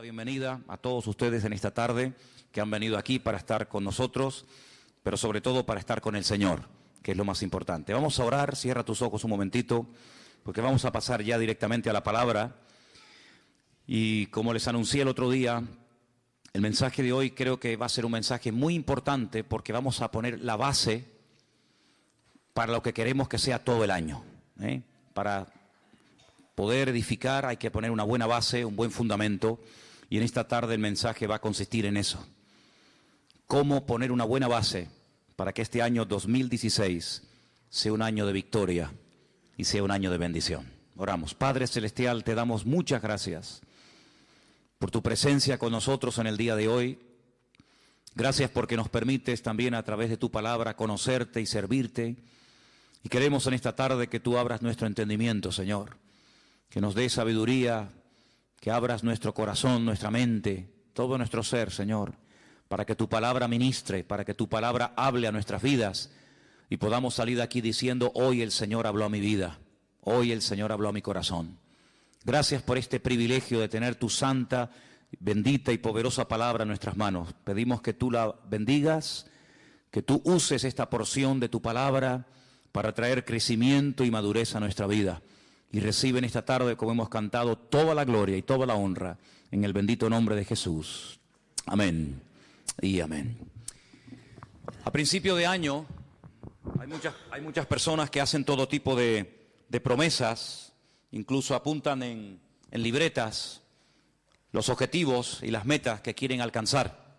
bienvenida a todos ustedes en esta tarde que han venido aquí para estar con nosotros, pero sobre todo para estar con el Señor, que es lo más importante. Vamos a orar, cierra tus ojos un momentito, porque vamos a pasar ya directamente a la palabra. Y como les anuncié el otro día, el mensaje de hoy creo que va a ser un mensaje muy importante porque vamos a poner la base para lo que queremos que sea todo el año. Para poder edificar hay que poner una buena base, un buen fundamento, y en esta tarde el mensaje va a consistir en eso. Cómo poner una buena base para que este año 2016 sea un año de victoria y sea un año de bendición. Oramos. Padre Celestial, te damos muchas gracias por tu presencia con nosotros en el día de hoy. Gracias porque nos permites también a través de tu palabra conocerte y servirte. Y queremos en esta tarde que tú abras nuestro entendimiento, Señor. Que nos dé sabiduría, que abras nuestro corazón, nuestra mente, todo nuestro ser, Señor, para que tu palabra ministre, para que tu palabra hable a nuestras vidas y podamos salir de aquí diciendo, hoy el Señor habló a mi vida, hoy el Señor habló a mi corazón. Gracias por este privilegio de tener tu santa, bendita y poderosa palabra en nuestras manos. Pedimos que tú la bendigas, que tú uses esta porción de tu palabra para traer crecimiento y madurez a nuestra vida. Y reciben esta tarde, como hemos cantado, toda la gloria y toda la honra en el bendito nombre de Jesús. Amén y amén. A principio de año hay muchas personas que hacen todo tipo de promesas, incluso apuntan en libretas los objetivos y las metas que quieren alcanzar.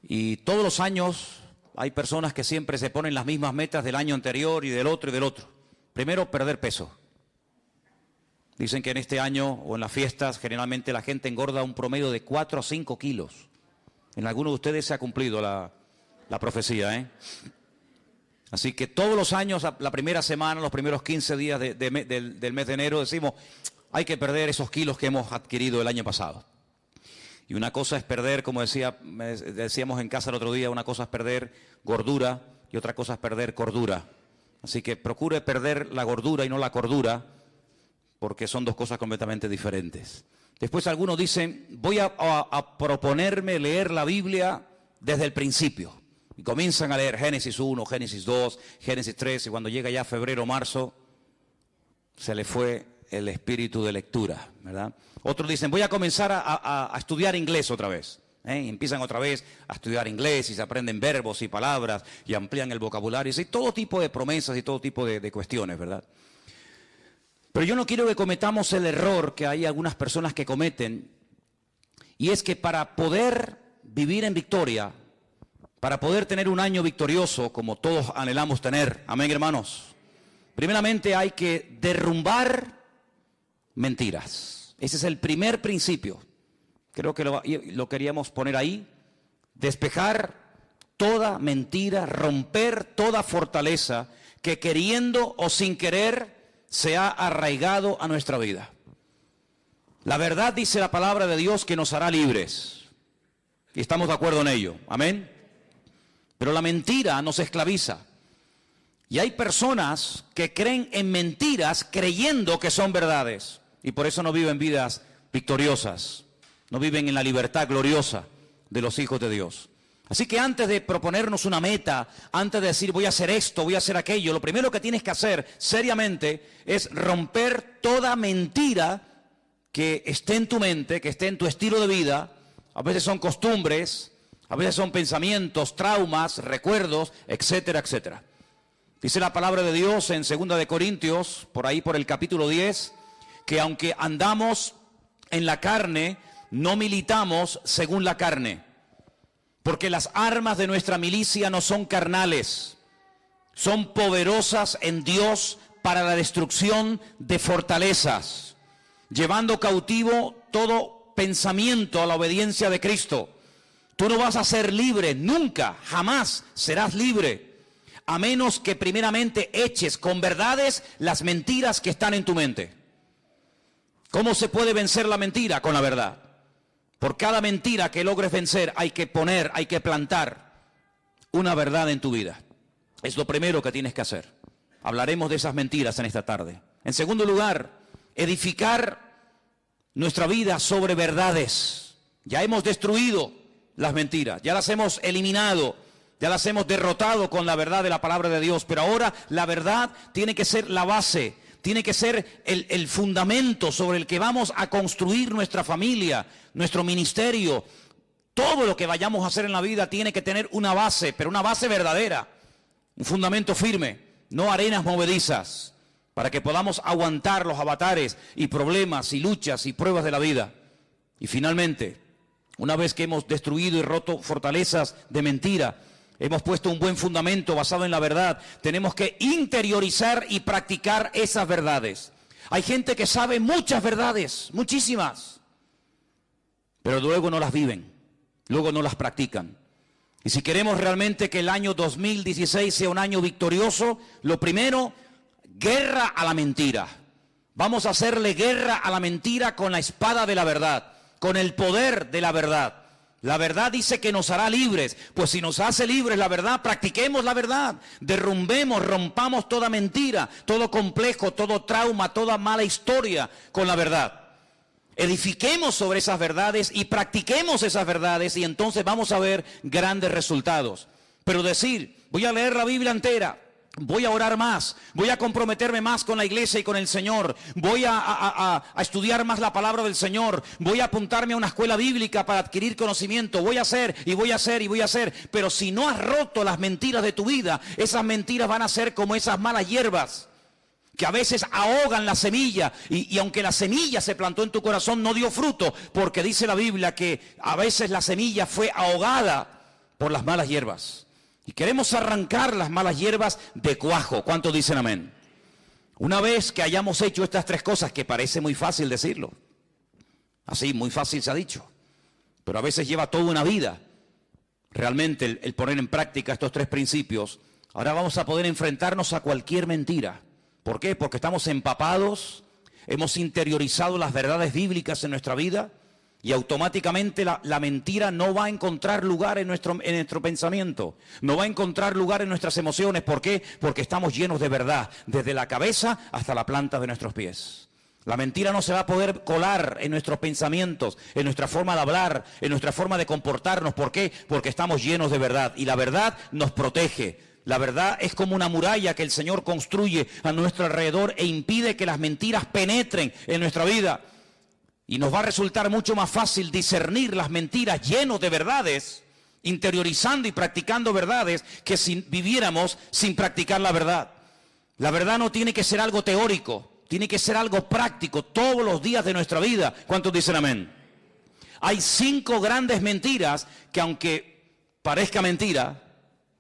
Y todos los años hay personas que siempre se ponen las mismas metas del año anterior y del otro y del otro. Primero, perder peso. Dicen que en este año o en las fiestas generalmente la gente engorda un promedio de 4 a 5 kilos. En algunos de ustedes se ha cumplido la profecía, Así que todos los años, la primera semana, los primeros 15 días del mes de enero, decimos, hay que perder esos kilos que hemos adquirido el año pasado. Y una cosa es perder, como decíamos en casa el otro día, una cosa es perder gordura y otra cosa es perder cordura. Así que procure perder la gordura y no la cordura, porque son dos cosas completamente diferentes. Después algunos dicen, voy a proponerme leer la Biblia desde el principio. Y comienzan a leer Génesis 1, Génesis 2, Génesis 3, y cuando llega ya febrero, marzo, se le fue el espíritu de lectura, ¿verdad? Otros dicen, voy a comenzar a estudiar inglés otra vez. Y empiezan otra vez a estudiar inglés y se aprenden verbos y palabras y amplían el vocabulario. Y todo tipo de promesas y todo tipo de cuestiones, ¿verdad? Pero yo no quiero que cometamos el error que hay algunas personas que cometen, y es que para poder vivir en victoria, para poder tener un año victorioso como todos anhelamos tener, amén hermanos, primeramente hay que derrumbar mentiras. Ese es el primer principio. Creo que lo queríamos poner ahí. Despejar toda mentira, romper toda fortaleza que queriendo o sin querer se ha arraigado a nuestra vida. La verdad dice la palabra de Dios que nos hará libres. Y estamos de acuerdo en ello. Amén. Pero la mentira nos esclaviza. Y hay personas que creen en mentiras creyendo que son verdades. Y por eso no viven vidas victoriosas. No viven en la libertad gloriosa de los hijos de Dios. Así que antes de proponernos una meta, antes de decir voy a hacer esto, voy a hacer aquello, lo primero que tienes que hacer seriamente es romper toda mentira que esté en tu mente, que esté en tu estilo de vida. A veces son costumbres, a veces son pensamientos, traumas, recuerdos, etcétera, etcétera. Dice la palabra de Dios en 2 de Corintios, por ahí por el capítulo 10, que aunque andamos en la carne, no militamos según la carne. Porque las armas de nuestra milicia no son carnales, son poderosas en Dios para la destrucción de fortalezas, llevando cautivo todo pensamiento a la obediencia de Cristo. Tú no vas a ser libre, nunca, jamás serás libre, a menos que primeramente eches con verdades las mentiras que están en tu mente. ¿Cómo se puede vencer la mentira? Con la verdad. Por cada mentira que logres vencer hay que plantar una verdad en tu vida. Es lo primero que tienes que hacer. Hablaremos de esas mentiras en esta tarde. En segundo lugar, edificar nuestra vida sobre verdades. Ya hemos destruido las mentiras, ya las hemos eliminado, ya las hemos derrotado con la verdad de la palabra de Dios. Pero ahora la verdad tiene que ser la base, tiene que ser el fundamento sobre el que vamos a construir nuestra familia, nuestro ministerio. Todo lo que vayamos a hacer en la vida tiene que tener una base, pero una base verdadera, un fundamento firme, no arenas movedizas, para que podamos aguantar los avatares y problemas y luchas y pruebas de la vida. Y finalmente, una vez que hemos destruido y roto fortalezas de mentira, hemos puesto un buen fundamento basado en la verdad, tenemos que interiorizar y practicar esas verdades. Hay gente que sabe muchas verdades, muchísimas, pero luego no las viven, luego no las practican. Y si queremos realmente que el año 2016 sea un año victorioso, lo primero, guerra a la mentira. Vamos a hacerle guerra a la mentira con la espada de la verdad, con el poder de la verdad. La verdad dice que nos hará libres. Pues si nos hace libres la verdad, practiquemos la verdad. Derrumbemos, rompamos toda mentira, todo complejo, todo trauma, toda mala historia con la verdad. Edifiquemos sobre esas verdades y practiquemos esas verdades, y entonces vamos a ver grandes resultados. Pero decir, voy a leer la Biblia entera, voy a orar más, voy a comprometerme más con la iglesia y con el Señor, voy a estudiar más la palabra del Señor, voy a apuntarme a una escuela bíblica para adquirir conocimiento, voy a hacer y voy a hacer y voy a hacer. Pero si no has roto las mentiras de tu vida, esas mentiras van a ser como esas malas hierbas que a veces ahogan la semilla, y aunque la semilla se plantó en tu corazón, no dio fruto, porque dice la Biblia que a veces la semilla fue ahogada por las malas hierbas. Y queremos arrancar las malas hierbas de cuajo. ¿Cuántos dicen amén? Una vez que hayamos hecho estas tres cosas, que parece muy fácil decirlo, así, muy fácil se ha dicho, pero a veces lleva toda una vida realmente el poner en práctica estos tres principios. Ahora vamos a poder enfrentarnos a cualquier mentira. ¿Por qué? Porque estamos empapados, hemos interiorizado las verdades bíblicas en nuestra vida, y automáticamente la mentira no va a encontrar lugar en nuestro pensamiento, no va a encontrar lugar en nuestras emociones. ¿Por qué? Porque estamos llenos de verdad, desde la cabeza hasta la planta de nuestros pies. La mentira no se va a poder colar en nuestros pensamientos, en nuestra forma de hablar, en nuestra forma de comportarnos. ¿Por qué? Porque estamos llenos de verdad, y la verdad nos protege. La verdad es como una muralla que el Señor construye a nuestro alrededor e impide que las mentiras penetren en nuestra vida. Y nos va a resultar mucho más fácil discernir las mentiras llenos de verdades, interiorizando y practicando verdades, que si viviéramos sin practicar la verdad. La verdad no tiene que ser algo teórico, tiene que ser algo práctico todos los días de nuestra vida. ¿Cuántos dicen amén? Hay 5 grandes mentiras que, aunque parezca mentira,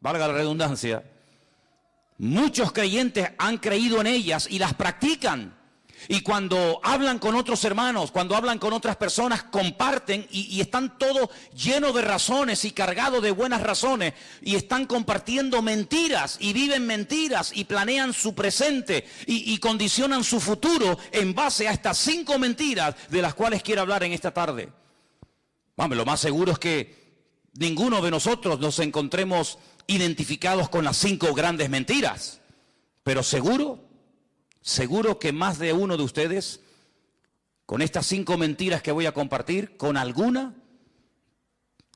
valga la redundancia, muchos creyentes han creído en ellas y las practican. Y cuando hablan con otros hermanos, cuando hablan con otras personas, comparten y están todos llenos de razones y cargados de buenas razones, y están compartiendo mentiras y viven mentiras y planean su presente y condicionan su futuro en base a estas 5 mentiras de las cuales quiero hablar en esta tarde. Vamos, lo más seguro es que ninguno de nosotros nos encontremos identificados con las 5 grandes mentiras, pero seguro que más de uno de ustedes, con estas 5 mentiras que voy a compartir, con alguna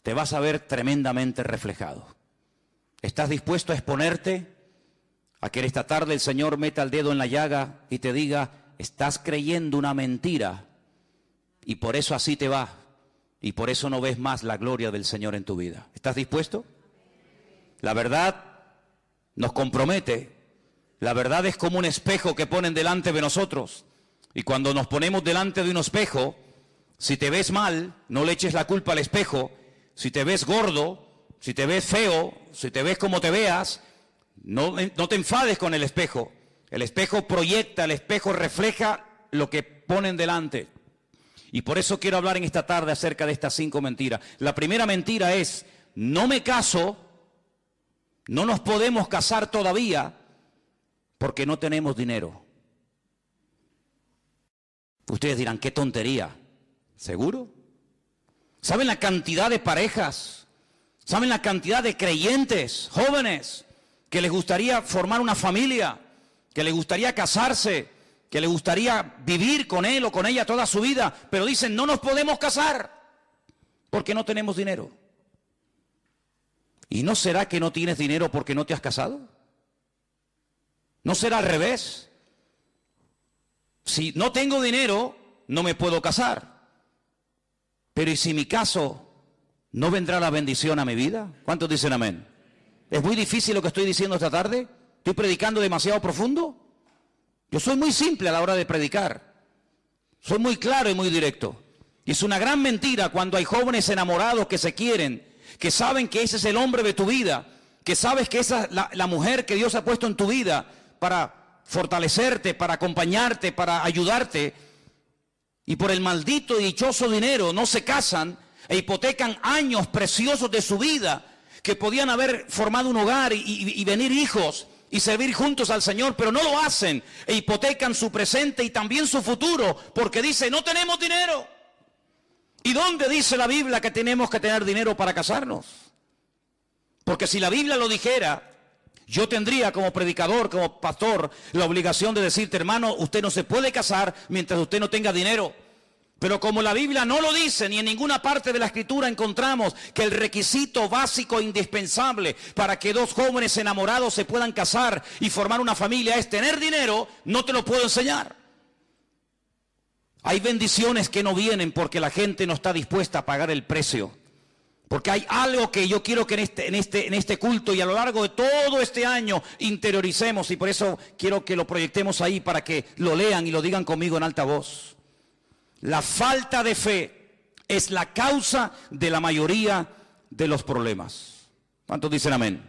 te vas a ver tremendamente reflejado. ¿Estás dispuesto a exponerte a que esta tarde el Señor meta el dedo en la llaga y te diga, estás creyendo una mentira y por eso así te va, y por eso no ves más la gloria del Señor en tu vida? ¿Estás dispuesto? La verdad nos compromete. La verdad es como un espejo que ponen delante de nosotros. Y cuando nos ponemos delante de un espejo, si te ves mal, no le eches la culpa al espejo. Si te ves gordo, si te ves feo, si te ves como te veas, no te enfades con el espejo. El espejo proyecta, el espejo refleja lo que ponen delante. Y por eso quiero hablar en esta tarde acerca de estas 5 mentiras. La primera mentira es, no me caso, no nos podemos casar todavía porque no tenemos dinero. Ustedes dirán, qué tontería. ¿Seguro? ¿Saben la cantidad de parejas? ¿Saben la cantidad de creyentes, jóvenes, que les gustaría formar una familia, que les gustaría casarse, que le gustaría vivir con él o con ella toda su vida, pero dicen, no nos podemos casar porque no tenemos dinero. ¿Y no será que no tienes dinero porque no te has casado? ¿No será al revés? Si no tengo dinero, no me puedo casar. Pero ¿y si mi caso no vendrá la bendición a mi vida? ¿Cuántos dicen amén? ¿Es muy difícil lo que estoy diciendo esta tarde? ¿Estoy predicando demasiado profundo? Yo soy muy simple a la hora de predicar. Soy muy claro y muy directo. Y es una gran mentira cuando hay jóvenes enamorados que se quieren, que saben que ese es el hombre de tu vida, que sabes que esa es la mujer que Dios ha puesto en tu vida para fortalecerte, para acompañarte, para ayudarte, y por el maldito y dichoso dinero no se casan e hipotecan años preciosos de su vida, que podían haber formado un hogar y venir hijos y servir juntos al Señor, pero no lo hacen e hipotecan su presente y también su futuro, porque dice, no tenemos dinero. ¿Y dónde dice la Biblia que tenemos que tener dinero para casarnos? Porque si la Biblia lo dijera, yo tendría como predicador, como pastor, la obligación de decirte, hermano, usted no se puede casar mientras usted no tenga dinero. Pero como la Biblia no lo dice, ni en ninguna parte de la Escritura encontramos que el requisito básico e indispensable para que dos jóvenes enamorados se puedan casar y formar una familia es tener dinero, no te lo puedo enseñar. Hay bendiciones que no vienen porque la gente no está dispuesta a pagar el precio. Porque hay algo que yo quiero que en este culto y a lo largo de todo este año interioricemos, y por eso quiero que lo proyectemos ahí para que lo lean y lo digan conmigo en alta voz. La falta de fe es la causa de la mayoría de los problemas. ¿Cuántos dicen amén?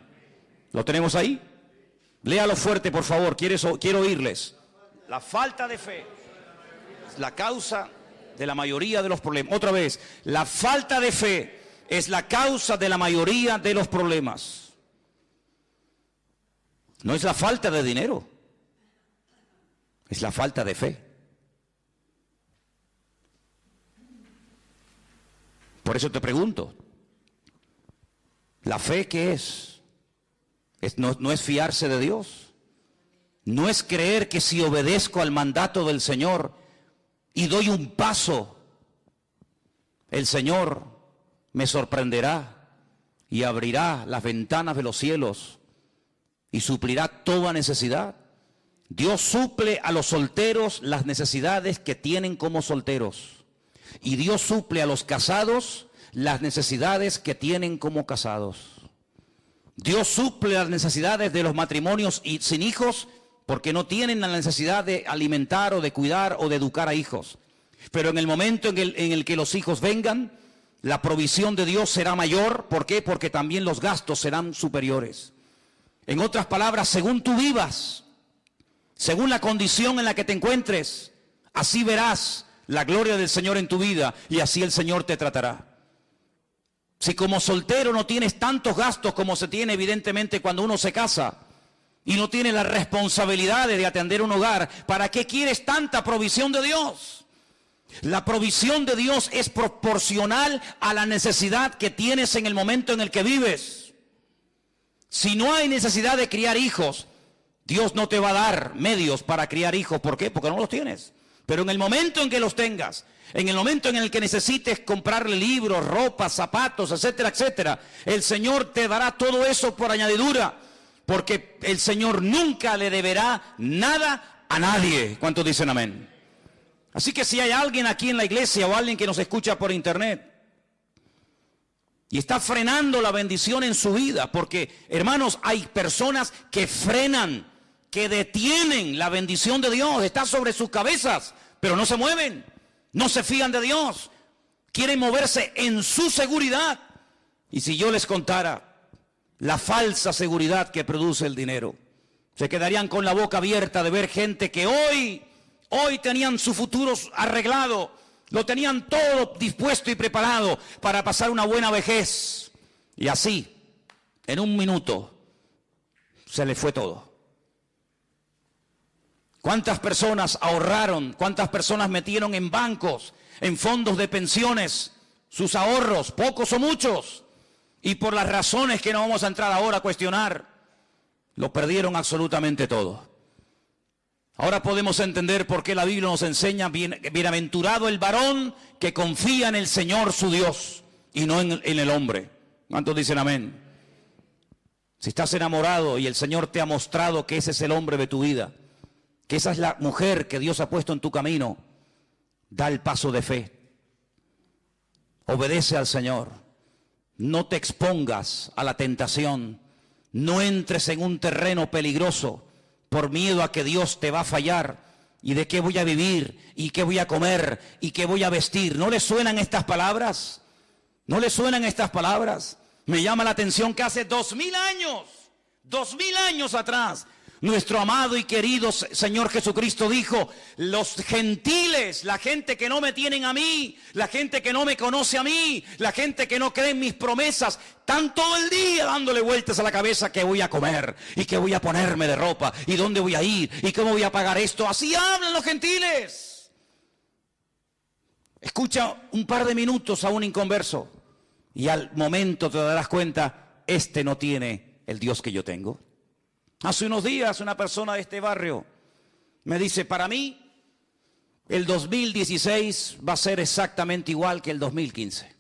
¿Lo tenemos ahí? Léalo fuerte, por favor, quiero oírles. La falta de fe es la causa de la mayoría de los problemas. Otra vez, la falta de fe es la causa de la mayoría de los problemas. No es la falta de dinero, es la falta de fe. Por eso te pregunto, ¿la fe qué es? No es fiarse de Dios. No es creer que si obedezco al mandato del Señor y doy un paso, el Señor me sorprenderá y abrirá las ventanas de los cielos y suplirá toda necesidad. Dios suple a los solteros las necesidades que tienen como solteros. Y Dios suple a los casados las necesidades que tienen como casados. Dios suple las necesidades de los matrimonios sin hijos porque no tienen la necesidad de alimentar o de cuidar o de educar a hijos. Pero en el momento en el que los hijos vengan, la provisión de Dios será mayor. ¿Por qué? Porque también los gastos serán superiores. En otras palabras, según tú vivas, según la condición en la que te encuentres, así verás la gloria del Señor en tu vida y así el Señor te tratará. Si como soltero no tienes tantos gastos como se tiene evidentemente cuando uno se casa y no tienes las responsabilidades de atender un hogar, ¿para qué quieres tanta provisión de Dios? La provisión de Dios es proporcional a la necesidad que tienes en el momento en el que vives. Si no hay necesidad de criar hijos, Dios no te va a dar medios para criar hijos. ¿Por qué? Porque no los tienes. Pero en el momento en que los tengas, en el momento en el que necesites comprarle libros, ropa, zapatos, etcétera, etcétera, el Señor te dará todo eso por añadidura, porque el Señor nunca le deberá nada a nadie. ¿Cuántos dicen amén? Así que si hay alguien aquí en la iglesia o alguien que nos escucha por internet y está frenando la bendición en su vida, porque hermanos, hay personas que frenan, que detienen la bendición de Dios, está sobre sus cabezas, pero no se mueven, no se fían de Dios, quieren moverse en su seguridad. Y si yo les contara la falsa seguridad que produce el dinero, se quedarían con la boca abierta de ver gente que hoy tenían su futuro arreglado, lo tenían todo dispuesto y preparado para pasar una buena vejez, y así, en un minuto, se les fue todo. ¿Cuántas personas ahorraron? ¿Cuántas personas metieron en bancos, en fondos de pensiones, sus ahorros, pocos o muchos? Y por las razones que no vamos a entrar ahora a cuestionar, lo perdieron absolutamente todo. Ahora podemos entender por qué la Biblia nos enseña, bienaventurado el varón que confía en el Señor su Dios y no en el hombre. ¿Cuántos dicen amén? Si estás enamorado y el Señor te ha mostrado que ese es el hombre de tu vida, que esa es la mujer que Dios ha puesto en tu camino, da el paso de fe. Obedece al Señor. No te expongas a la tentación. No entres en un terreno peligroso por miedo a que Dios te va a fallar. ¿Y de qué voy a vivir? ¿Y qué voy a comer? ¿Y qué voy a vestir? ¿No le suenan estas palabras? ¿No le suenan estas palabras? Me llama la atención que hace 2000 años atrás, nuestro amado y querido Señor Jesucristo dijo: los gentiles, la gente que no me tienen a mí, la gente que no me conoce a mí, la gente que no cree en mis promesas, están todo el día dándole vueltas a la cabeza qué voy a comer y qué voy a ponerme de ropa y dónde voy a ir y cómo voy a pagar esto. Así hablan los gentiles. Escucha un par de minutos a un inconverso y al momento te darás cuenta, este no tiene el Dios que yo tengo. Hace unos días una persona de este barrio me dice: para mí el 2016 va a ser exactamente igual que el 2015.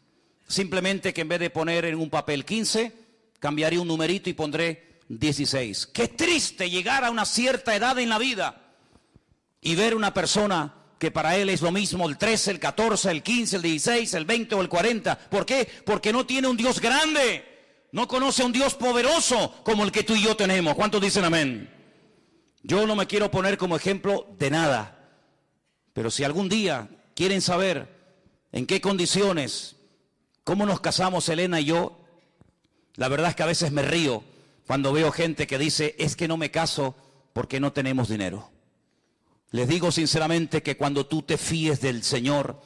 Simplemente que en vez de poner en un papel 15, cambiaré un numerito y pondré 16. Qué triste llegar a una cierta edad en la vida y ver una persona que para él es lo mismo el 13, el 14, el 15, el 16, el 20 o el 40. ¿Por qué? Porque no tiene un Dios grande. No conoce a un Dios poderoso como el que tú y yo tenemos. ¿Cuántos dicen amén? Yo no me quiero poner como ejemplo de nada. Pero si algún día quieren saber en qué condiciones, cómo nos casamos Elena y yo, la verdad es que a veces me río cuando veo gente que dice: es que no me caso porque no tenemos dinero. Les digo sinceramente que cuando tú te fíes del Señor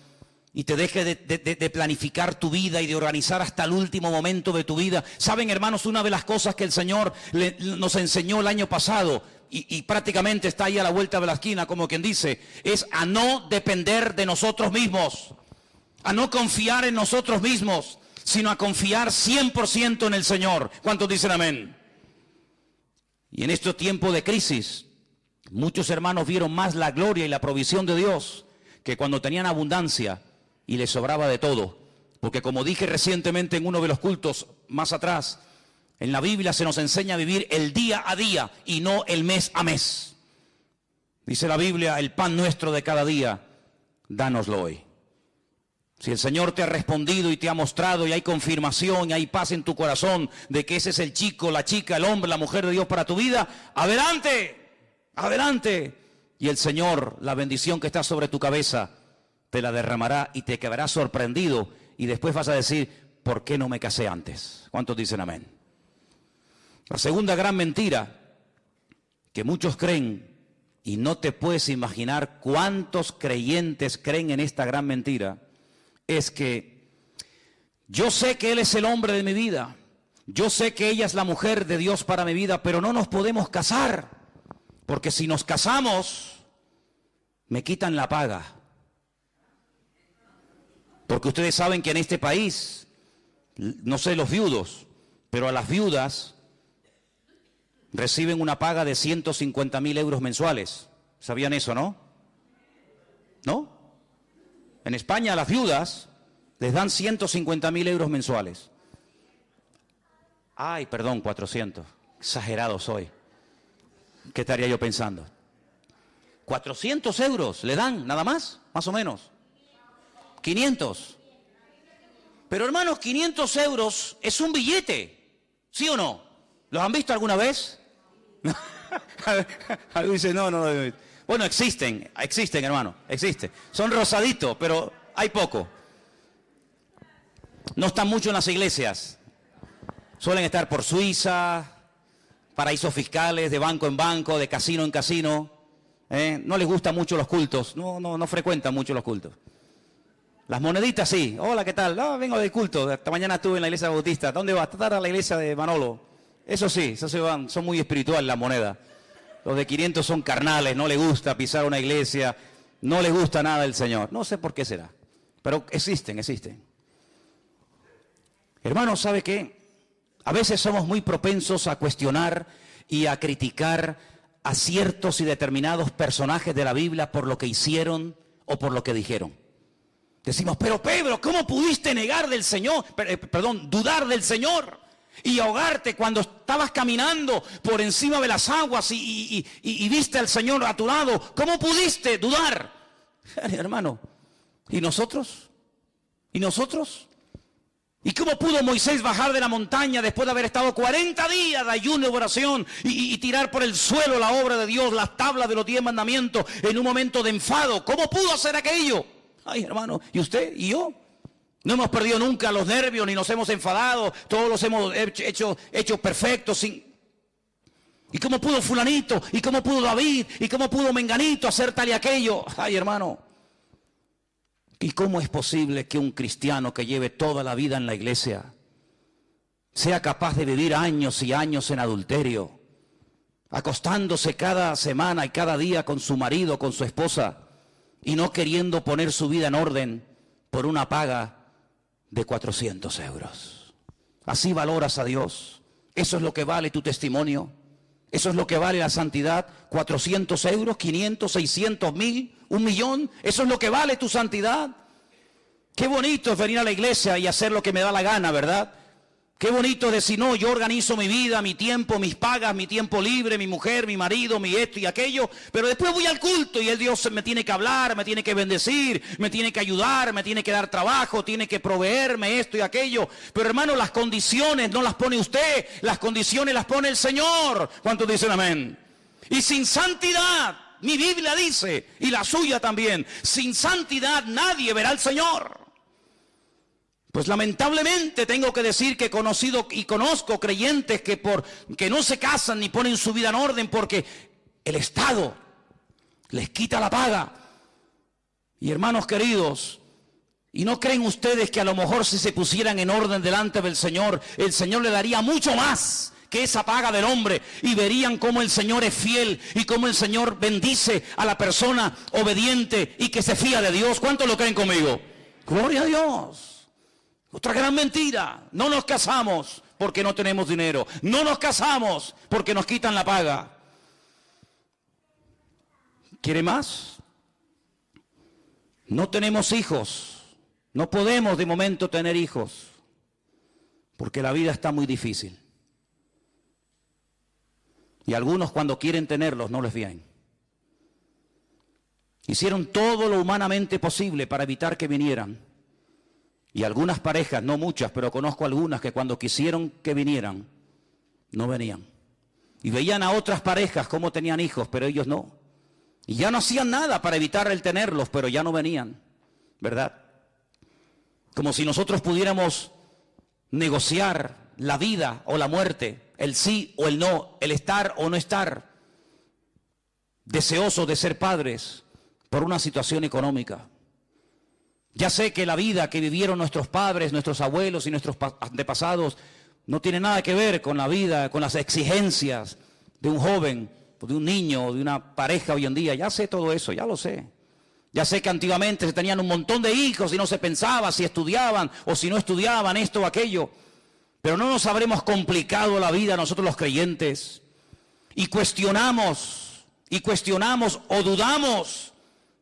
y te dejes de planificar tu vida y de organizar hasta el último momento de tu vida. Saben, hermanos, una de las cosas que el Señor nos enseñó el año pasado, y prácticamente está ahí a la vuelta de la esquina, como quien dice, es a no depender de nosotros mismos, a no confiar en nosotros mismos, sino a confiar 100% en el Señor. ¿Cuántos dicen amén? Y en este tiempo de crisis, muchos hermanos vieron más la gloria y la provisión de Dios que cuando tenían abundancia y les sobraba de todo. Porque como dije recientemente en uno de los cultos más atrás, en la Biblia se nos enseña a vivir el día a día y no el mes a mes. Dice la Biblia: el pan nuestro de cada día, dánoslo hoy. Si el Señor te ha respondido y te ha mostrado y hay confirmación y hay paz en tu corazón de que ese es el chico, la chica, el hombre, la mujer de Dios para tu vida, adelante, adelante. Y el Señor, la bendición que está sobre tu cabeza, te la derramará y te quedarás sorprendido y después vas a decir: ¿por qué no me casé antes? ¿Cuántos dicen amén? La segunda gran mentira que muchos creen, y no te puedes imaginar cuántos creyentes creen en esta gran mentira, es que yo sé que Él es el hombre de mi vida, yo sé que ella es la mujer de Dios para mi vida, pero no nos podemos casar, porque si nos casamos, me quitan la paga. Porque ustedes saben que en este país, no sé los viudos, pero a las viudas reciben una paga de 150.000 euros mensuales. ¿Sabían eso, no? ¿No? En España a las viudas les dan 150.000 euros mensuales. Ay, perdón, 400. Exagerado soy. ¿Qué estaría yo pensando? 400 euros le dan, nada más o menos. 500. Pero hermanos, 500 euros es un billete, ¿sí o no? ¿Los han visto alguna vez? Algo dice, no. Bueno, existen, hermano, existen. Son rosaditos, pero hay poco. No están mucho en las iglesias. Suelen estar por Suiza, paraísos fiscales, de banco en banco, de casino en casino. No les gustan mucho los cultos, no frecuentan mucho los cultos. Las moneditas sí. Hola, ¿qué tal? Vengo del culto. Esta mañana estuve en la iglesia bautista. ¿Dónde vas? Estar a la iglesia de Manolo. Eso sí, eso se van. Son muy espirituales las monedas. Los de 500 son carnales, no les gusta pisar una iglesia, no les gusta nada el Señor. No sé por qué será, pero existen. Hermanos, ¿sabe qué? A veces somos muy propensos a cuestionar y a criticar a ciertos y determinados personajes de la Biblia por lo que hicieron o por lo que dijeron. Decimos, pero Pedro, ¿cómo pudiste negar del Señor? Dudar del Señor y ahogarte cuando estabas caminando por encima de las aguas y viste al Señor a tu lado? ¿Cómo pudiste dudar? Hermano, ¿y nosotros? ¿Y nosotros? ¿Y cómo pudo Moisés bajar de la montaña después de haber estado 40 días de ayuno y oración y tirar por el suelo la obra de Dios, las tablas de los 10 mandamientos en un momento de enfado? ¿Cómo pudo hacer aquello? Ay, hermano, ¿y usted y yo? No hemos perdido nunca los nervios ni nos hemos enfadado, todos los hemos hecho perfectos. ¿Y cómo pudo fulanito? ¿Y cómo pudo David? ¿Y cómo pudo menganito hacer tal y aquello? Ay, hermano. ¿Y cómo es posible que un cristiano que lleve toda la vida en la iglesia sea capaz de vivir años y años en adulterio, acostándose cada semana y cada día con su marido, con su esposa, y no queriendo poner su vida en orden por una paga de 400 euros? ¿Así valoras a Dios? ¿Eso es lo que vale tu testimonio? ¿Eso es lo que vale la santidad? ¿400 euros? ¿500? ¿600? ¿1000? ¿1 millón? ¿Eso es lo que vale tu santidad? Qué bonito es venir a la iglesia y hacer lo que me da la gana, ¿verdad? Qué bonito es decir, no, yo organizo mi vida, mi tiempo, mis pagas, mi tiempo libre, mi mujer, mi marido, mi esto y aquello, pero después voy al culto y el Dios me tiene que hablar, me tiene que bendecir, me tiene que ayudar, me tiene que dar trabajo, tiene que proveerme esto y aquello. Pero hermano, las condiciones no las pone usted, las condiciones las pone el Señor. ¿Cuántos dicen amén? Y sin santidad, mi Biblia dice, y la suya también, sin santidad nadie verá al Señor. Pues lamentablemente tengo que decir que he conocido y conozco creyentes que no se casan ni ponen su vida en orden porque el Estado les quita la paga. Y hermanos queridos, ¿y no creen ustedes que a lo mejor si se pusieran en orden delante del Señor, el Señor le daría mucho más que esa paga del hombre? Y verían cómo el Señor es fiel y cómo el Señor bendice a la persona obediente y que se fía de Dios. ¿Cuántos lo creen conmigo? Gloria a Dios. Otra gran mentira: no nos casamos porque no tenemos dinero, no nos casamos porque nos quitan la paga. ¿Quiere más? No tenemos hijos, no podemos de momento tener hijos porque la vida está muy difícil. Y algunos cuando quieren tenerlos no les vienen. Hicieron todo lo humanamente posible para evitar que vinieran. Y algunas parejas, no muchas, pero conozco algunas que cuando quisieron que vinieran, no venían. Y veían a otras parejas cómo tenían hijos, pero ellos no. Y ya no hacían nada para evitar el tenerlos, pero ya no venían, ¿verdad? Como si nosotros pudiéramos negociar la vida o la muerte, el sí o el no, el estar o no estar, deseosos de ser padres por una situación económica. Ya sé que la vida que vivieron nuestros padres, nuestros abuelos y nuestros antepasados no tiene nada que ver con la vida, con las exigencias de un joven, de un niño, de una pareja hoy en día. Ya sé todo eso, ya lo sé. Ya sé que antiguamente se tenían un montón de hijos y no se pensaba si estudiaban o si no estudiaban esto o aquello. Pero no nos habremos complicado la vida nosotros los creyentes y cuestionamos o dudamos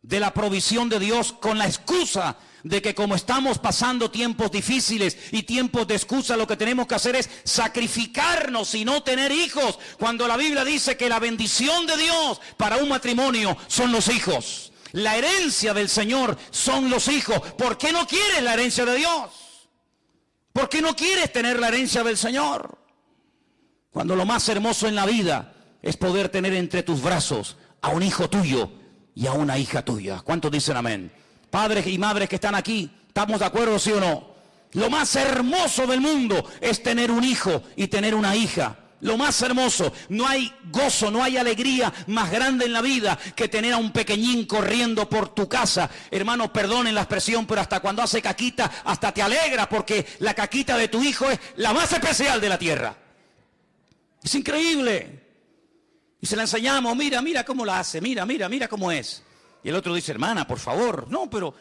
de la provisión de Dios con la excusa de que como estamos pasando tiempos difíciles y tiempos de excusa, lo que tenemos que hacer es sacrificarnos y no tener hijos, cuando la Biblia dice que la bendición de Dios para un matrimonio son los hijos. La herencia del Señor son los hijos. ¿Por qué no quieres la herencia de Dios? ¿Por qué no quieres tener la herencia del Señor? Cuando lo más hermoso en la vida es poder tener entre tus brazos a un hijo tuyo y a una hija tuya. ¿Cuántos dicen amén? Padres y madres que están aquí, ¿estamos de acuerdo, sí o no? Lo más hermoso del mundo es tener un hijo y tener una hija. Lo más hermoso. No hay gozo, no hay alegría más grande en la vida que tener a un pequeñín corriendo por tu casa. Hermano, perdonen la expresión, pero hasta cuando hace caquita, hasta te alegra, porque la caquita de tu hijo es la más especial de la tierra. Es increíble. Y se la enseñamos, mira cómo la hace, mira cómo es. Y el otro dice, hermana, por favor. No, pero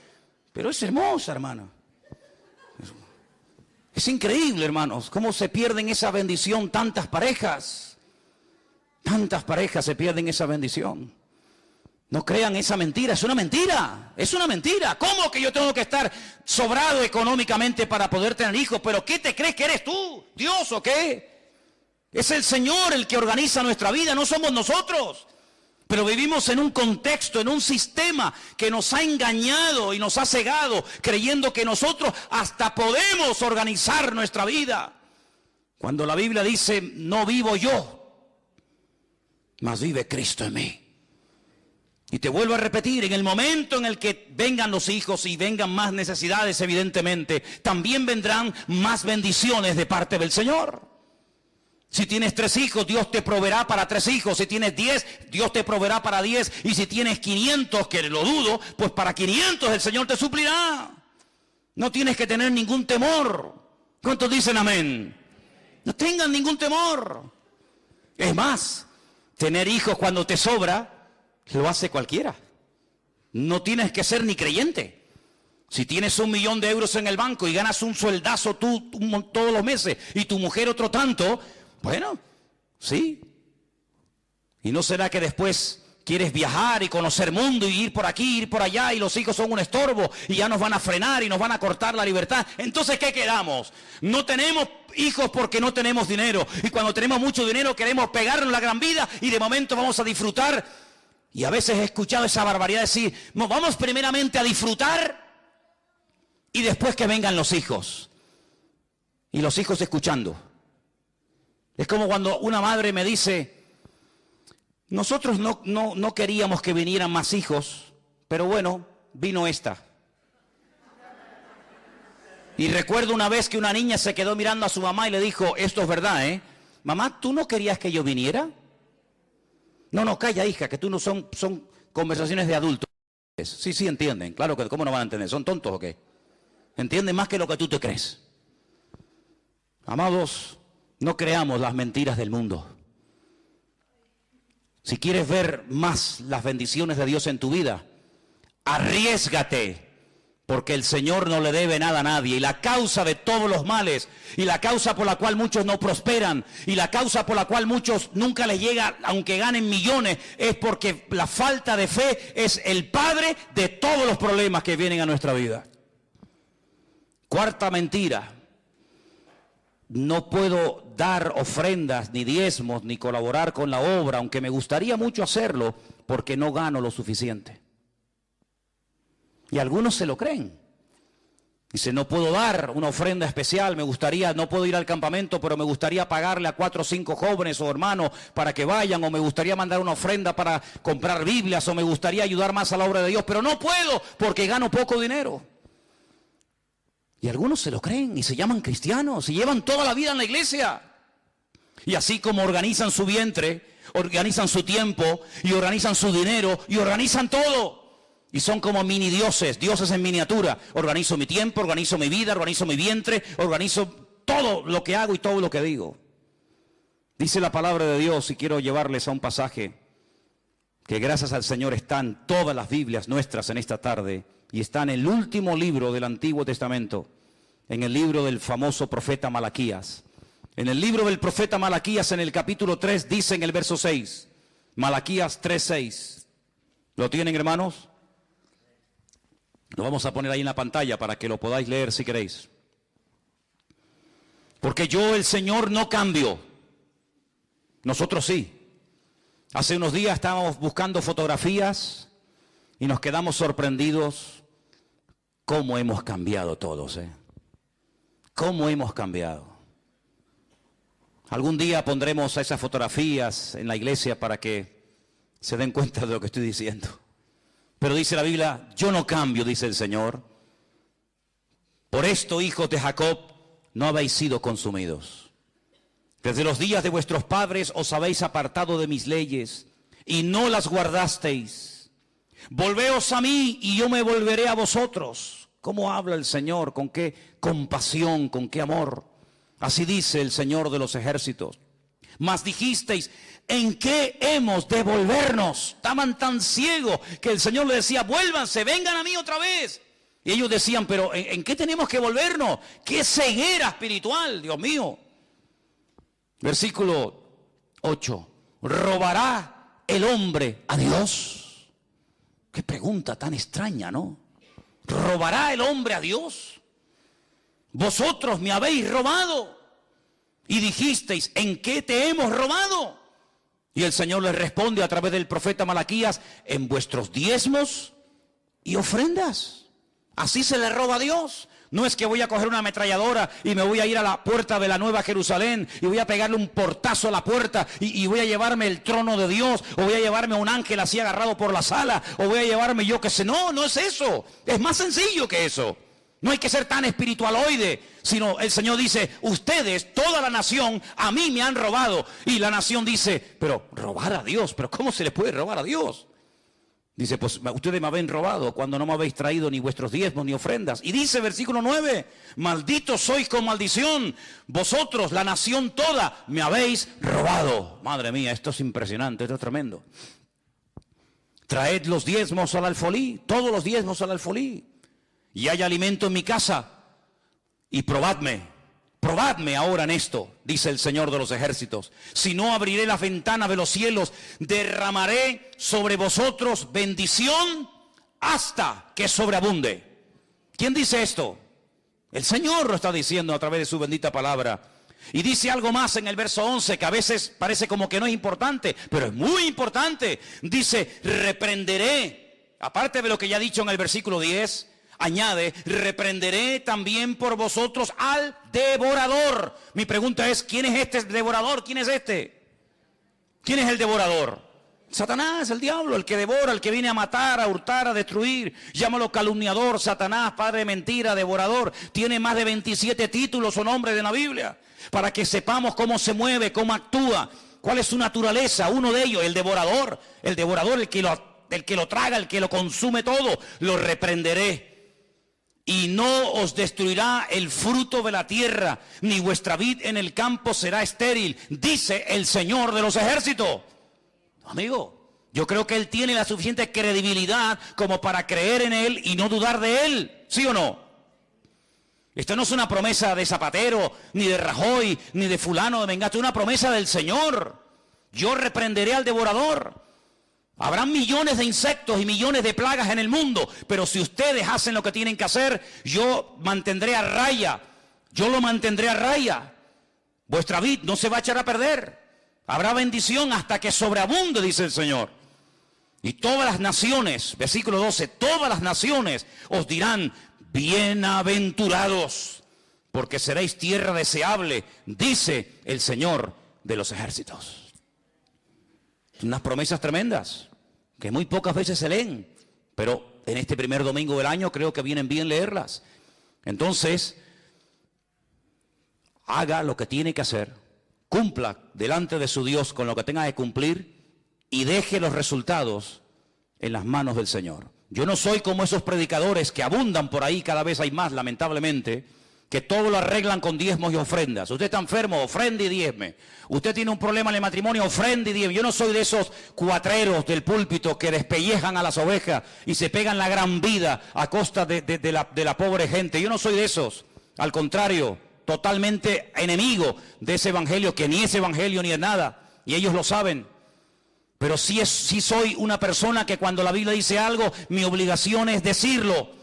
es hermosa, hermana. Es increíble, hermanos, cómo se pierden esa bendición tantas parejas. ¿Cuántas parejas se pierden esa bendición? No crean esa mentira, es una mentira, es una mentira. ¿Cómo que yo tengo que estar sobrado económicamente para poder tener hijos? ¿Pero qué te crees que eres tú? ¿Dios o qué? Es el Señor el que organiza nuestra vida, no somos nosotros. Pero vivimos en un contexto, en un sistema que nos ha engañado y nos ha cegado, creyendo que nosotros hasta podemos organizar nuestra vida. Cuando la Biblia dice, no vivo yo, mas vive Cristo en mí. Y te vuelvo a repetir, en el momento en el que vengan los hijos y vengan más necesidades, evidentemente, también vendrán más bendiciones de parte del Señor. Si tienes 3 hijos, Dios te proveerá para 3 hijos. Si tienes 10, Dios te proveerá para 10. Y si tienes 500, que lo dudo, pues para 500 el Señor te suplirá. No tienes que tener ningún temor. ¿Cuántos dicen amén? No tengan ningún temor. Es más, tener hijos cuando te sobra, lo hace cualquiera. No tienes que ser ni creyente. Si tienes 1 millón de euros en el banco y ganas un sueldazo tú todos los meses y tu mujer otro tanto, bueno, sí. ¿Y no será que después quieres viajar y conocer mundo y ir por aquí, ir por allá y los hijos son un estorbo y ya nos van a frenar y nos van a cortar la libertad? Entonces, ¿qué quedamos? No tenemos hijos porque no tenemos dinero. Y cuando tenemos mucho dinero queremos pegarnos la gran vida y de momento vamos a disfrutar. Y a veces he escuchado esa barbaridad decir, no, vamos primeramente a disfrutar y después que vengan los hijos. Y los hijos escuchando. Es como cuando una madre me dice, nosotros no queríamos que vinieran más hijos, pero bueno, vino esta. Y recuerdo una vez que una niña se quedó mirando a su mamá y le dijo, esto es verdad, ¿eh? Mamá, ¿tú no querías que yo viniera? No, calla, hija, que tú no son conversaciones de adultos. Sí, entienden. Claro que, ¿cómo no van a entender? ¿Son tontos o qué? Entienden más que lo que tú te crees. Amados, no creamos las mentiras del mundo. Si quieres ver más las bendiciones de Dios en tu vida, arriésgate. Porque el Señor no le debe nada a nadie. Y la causa de todos los males, y la causa por la cual muchos no prosperan, y la causa por la cual muchos nunca les llega, aunque ganen millones, es porque la falta de fe es el padre de todos los problemas que vienen a nuestra vida. Cuarta mentira. No puedo dar ofrendas, ni diezmos, ni colaborar con la obra, aunque me gustaría mucho hacerlo, porque no gano lo suficiente. Y algunos se lo creen. Dice, no puedo dar una ofrenda especial, no puedo ir al campamento, pero me gustaría pagarle a 4 o 5 jóvenes o hermanos para que vayan, o me gustaría mandar una ofrenda para comprar Biblias, o me gustaría ayudar más a la obra de Dios, pero no puedo porque gano poco dinero. Y algunos se lo creen y se llaman cristianos y llevan toda la vida en la iglesia. Y así como organizan su vientre, organizan su tiempo y organizan su dinero y organizan todo. Y son como mini dioses, dioses en miniatura. Organizo mi tiempo, organizo mi vida, organizo mi vientre, organizo todo lo que hago y todo lo que digo. Dice la palabra de Dios, y quiero llevarles a un pasaje que gracias al Señor están todas las Biblias nuestras en esta tarde, y está en el último libro del Antiguo Testamento, en el libro del famoso profeta Malaquías. En el libro del profeta Malaquías, en el capítulo 3, dice en el verso 6, Malaquías 3:6. ¿Lo tienen, hermanos? Lo vamos a poner ahí en la pantalla para que lo podáis leer si queréis. Porque yo, el Señor, no cambio. Nosotros sí. Hace unos días estábamos buscando fotografías y nos quedamos sorprendidos cómo hemos cambiado todos, ¿eh? Cómo hemos cambiado. Algún día pondremos esas fotografías en la iglesia para que se den cuenta de lo que estoy diciendo. Pero dice la Biblia, yo no cambio, dice el Señor. Por esto, hijos de Jacob, no habéis sido consumidos. Desde los días de vuestros padres os habéis apartado de mis leyes y no las guardasteis. Volveos a mí y yo me volveré a vosotros. ¿Cómo habla el Señor? ¿Con qué compasión? ¿Con qué amor? Así dice el Señor de los ejércitos. Mas dijisteis, ¿en qué hemos de volvernos? Estaban tan ciegos que el Señor les decía, vuélvanse, vengan a mí otra vez. Y ellos decían, pero ¿en qué tenemos que volvernos? ¡Qué ceguera espiritual, Dios mío! Versículo 8. ¿robará el hombre a Dios? Qué pregunta tan extraña, ¿no? ¿Robará el hombre a Dios? Vosotros me habéis robado y dijisteis, ¿en qué te hemos robado? Y el Señor les responde a través del profeta Malaquías, en vuestros diezmos y ofrendas. Así se le roba a Dios. No es que voy a coger una ametralladora y me voy a ir a la puerta de la Nueva Jerusalén y voy a pegarle un portazo a la puerta y voy a llevarme el trono de Dios, o voy a llevarme a un ángel así agarrado por la sala, o voy a llevarme yo que sé. No, no es eso. Es más sencillo que eso. No hay que ser tan espiritualoide, sino el Señor dice, ustedes, toda la nación, a mí me han robado. Y la nación dice, pero robar a Dios, pero ¿cómo se le puede robar a Dios? Dice, pues ustedes me habéis robado cuando no me habéis traído ni vuestros diezmos ni ofrendas. Y dice versículo 9, malditos sois con maldición, vosotros, la nación toda, me habéis robado. Madre mía, esto es impresionante, esto es tremendo. Traed los diezmos al alfolí, todos los diezmos al alfolí. Y hay alimento en mi casa, y probadme ahora en esto, dice el Señor de los ejércitos. Si no, abriré las ventanas de los cielos, derramaré sobre vosotros bendición hasta que sobreabunde. ¿Quién dice esto? El Señor lo está diciendo a través de su bendita palabra. Y dice algo más en el verso 11, que a veces parece como que no es importante, pero es muy importante. Dice, reprenderé, aparte de lo que ya ha dicho en el versículo 10, añade, reprenderé también por vosotros al devorador. Mi pregunta es, ¿quién es este devorador? ¿Quién es este? ¿Quién es el devorador? Satanás, el diablo, el que devora, el que viene a matar, a hurtar, a destruir. Llámalo calumniador, Satanás, padre de mentira, devorador. Tiene más de 27 títulos o nombres en la Biblia, para que sepamos cómo se mueve, cómo actúa, cuál es su naturaleza. Uno de ellos, el devorador, el que lo traga, el que lo consume todo. Lo reprenderé. Y no os destruirá el fruto de la tierra, ni vuestra vid en el campo será estéril, dice el Señor de los ejércitos. Amigo, yo creo que Él tiene la suficiente credibilidad como para creer en Él y no dudar de Él, ¿sí o no? Esto no es una promesa de Zapatero, ni de Rajoy, ni de fulano de Mengato, es una promesa del Señor. Yo reprenderé al devorador. Habrán millones de insectos y millones de plagas en el mundo, pero si ustedes hacen lo que tienen que hacer, yo mantendré a raya, yo lo mantendré a raya. Vuestra vid no se va a echar a perder. Habrá bendición hasta que sobreabunde, dice el Señor. Y todas las naciones, versículo 12, todas las naciones os dirán, bienaventurados, porque seréis tierra deseable, dice el Señor de los ejércitos. Unas promesas tremendas, que muy pocas veces se leen, pero en este primer domingo del año creo que vienen bien leerlas. Entonces, haga lo que tiene que hacer, cumpla delante de su Dios con lo que tenga que cumplir y deje los resultados en las manos del Señor. Yo no soy como esos predicadores que abundan por ahí, cada vez hay más, lamentablemente, que todo lo arreglan con diezmos y ofrendas. Usted está enfermo, ofrende y diezme. Usted tiene un problema en el matrimonio, ofrende y diezme. Yo no soy de esos cuatreros del púlpito que despellejan a las ovejas y se pegan la gran vida a costa de la pobre gente. Yo no soy de esos. Al contrario, totalmente enemigo de ese evangelio, que ni es evangelio ni es nada. Y ellos lo saben. Pero sí soy una persona que cuando la Biblia dice algo, mi obligación es decirlo.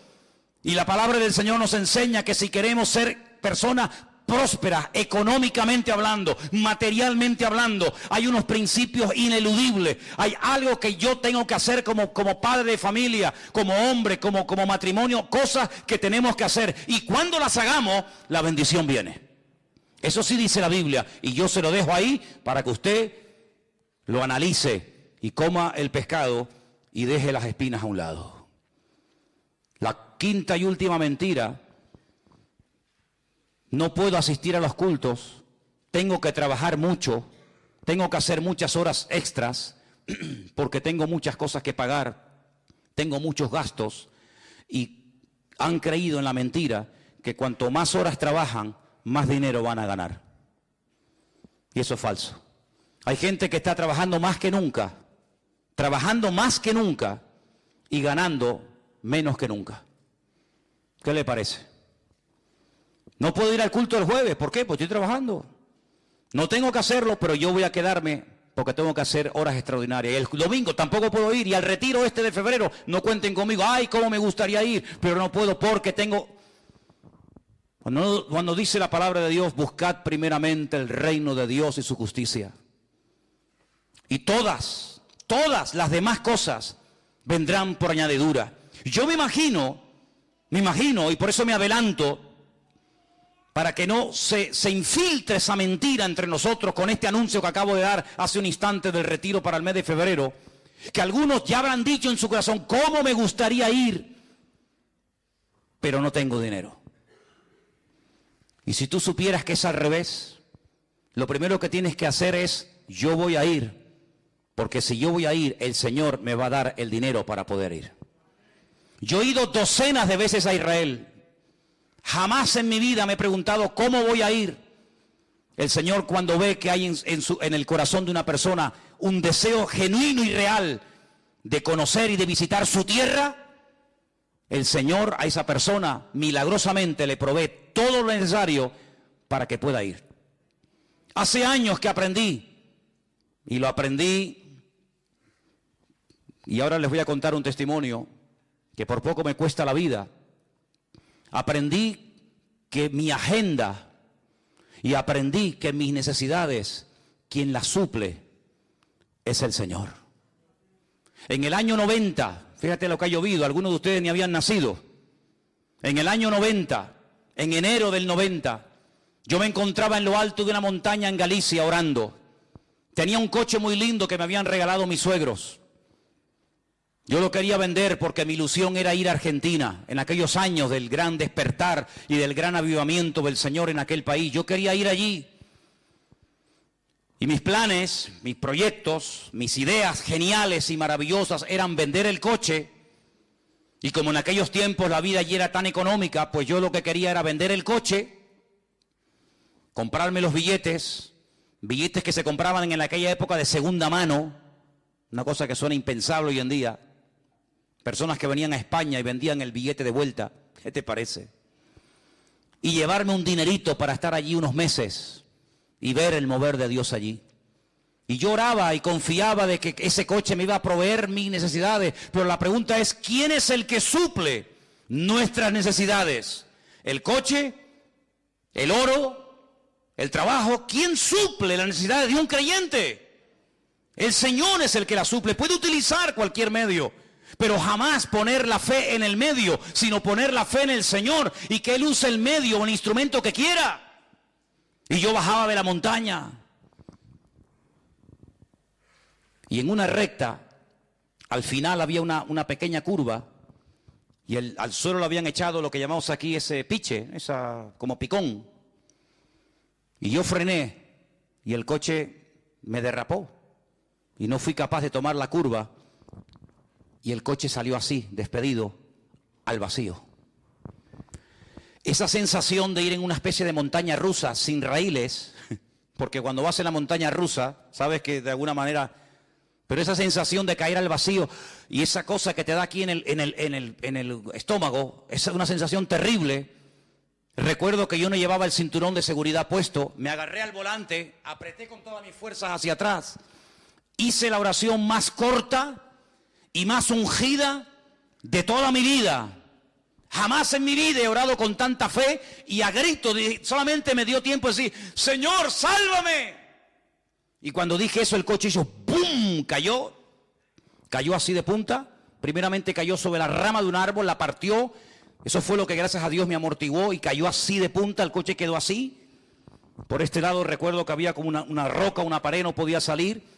Y la palabra del Señor nos enseña que si queremos ser personas prósperas, económicamente hablando, materialmente hablando, hay unos principios ineludibles. Hay algo que yo tengo que hacer como padre de familia, como hombre, como matrimonio, cosas que tenemos que hacer. Y cuando las hagamos, la bendición viene. Eso sí dice la Biblia. Y yo se lo dejo ahí para que usted lo analice y coma el pescado y deje las espinas a un lado. La quinta y última mentira: no puedo asistir a los cultos, tengo que trabajar mucho, tengo que hacer muchas horas extras, porque tengo muchas cosas que pagar, tengo muchos gastos, y han creído en la mentira que cuanto más horas trabajan, más dinero van a ganar. Y eso es falso. Hay gente que está trabajando más que nunca y ganando menos que nunca. ¿Qué le parece? No puedo ir al culto el jueves. ¿Por qué? Pues estoy trabajando. No tengo que hacerlo, pero yo voy a quedarme porque tengo que hacer horas extraordinarias. El domingo tampoco puedo ir, y al retiro este de febrero no cuenten conmigo. Ay, cómo me gustaría ir, pero no puedo porque tengo... Cuando dice la palabra de Dios, buscad primeramente el reino de Dios y su justicia. Y todas las demás cosas vendrán por añadidura. Yo me imagino, y por eso me adelanto, para que no se infiltre esa mentira entre nosotros con este anuncio que acabo de dar hace un instante del retiro para el mes de febrero, que algunos ya habrán dicho en su corazón, ¿cómo me gustaría ir? Pero no tengo dinero. Y si tú supieras que es al revés, lo primero que tienes que hacer es, yo voy a ir, porque si yo voy a ir, el Señor me va a dar el dinero para poder ir. Yo he ido docenas de veces a Israel. Jamás en mi vida me he preguntado cómo voy a ir. El Señor, cuando ve que hay en el corazón de una persona un deseo genuino y real de conocer y de visitar su tierra, el Señor a esa persona milagrosamente le provee todo lo necesario para que pueda ir. Hace años que aprendí, y lo aprendí, y ahora les voy a contar un testimonio que por poco me cuesta la vida. Aprendí que mi agenda y aprendí que mis necesidades, quien las suple es el Señor. En el año 90, fíjate lo que ha llovido, algunos de ustedes ni habían nacido. En el año 90, en enero del 90, yo me encontraba en lo alto de una montaña en Galicia orando. Tenía un coche muy lindo que me habían regalado mis suegros. Yo lo quería vender porque mi ilusión era ir a Argentina, en aquellos años del gran despertar y del gran avivamiento del Señor en aquel país. Yo quería ir allí. Y mis planes, mis proyectos, mis ideas geniales y maravillosas eran vender el coche. Y como en aquellos tiempos la vida allí era tan económica, pues yo lo que quería era vender el coche, comprarme los billetes que se compraban en aquella época de segunda mano, una cosa que suena impensable hoy en día. Personas que venían a España y vendían el billete de vuelta. ¿Qué te parece? Y llevarme un dinerito para estar allí unos meses y ver el mover de Dios allí. Y yo oraba y confiaba de que ese coche me iba a proveer mis necesidades. Pero la pregunta es, ¿quién es el que suple nuestras necesidades? ¿El coche? ¿El oro? ¿El trabajo? ¿Quién suple las necesidades de un creyente? El Señor es el que la suple. Puede utilizar cualquier medio, pero jamás poner la fe en el medio, sino poner la fe en el Señor y que Él use el medio o el instrumento que quiera. Y yo bajaba de la montaña y en una recta, al final había una pequeña curva y al suelo le habían echado lo que llamamos aquí ese piche, como picón. Y yo frené y el coche me derrapó y no fui capaz de tomar la curva. Y el coche salió así, despedido, al vacío. Esa sensación de ir en una especie de montaña rusa sin raíles, porque cuando vas en la montaña rusa, sabes que de alguna manera, pero esa sensación de caer al vacío y esa cosa que te da aquí en el estómago, es una sensación terrible. Recuerdo que yo no llevaba el cinturón de seguridad puesto, me agarré al volante, apreté con todas mis fuerzas hacia atrás, hice la oración más corta y más ungida de toda mi vida. Jamás en mi vida he orado con tanta fe y a grito, solamente me dio tiempo de decir, Señor, sálvame. Y cuando dije eso, el coche hizo ¡bum! Cayó así de punta. Primeramente cayó sobre la rama de un árbol, la partió. Eso fue lo que gracias a Dios me amortiguó y cayó así de punta, el coche quedó así. Por este lado recuerdo que había como una roca, una pared, no podía salir.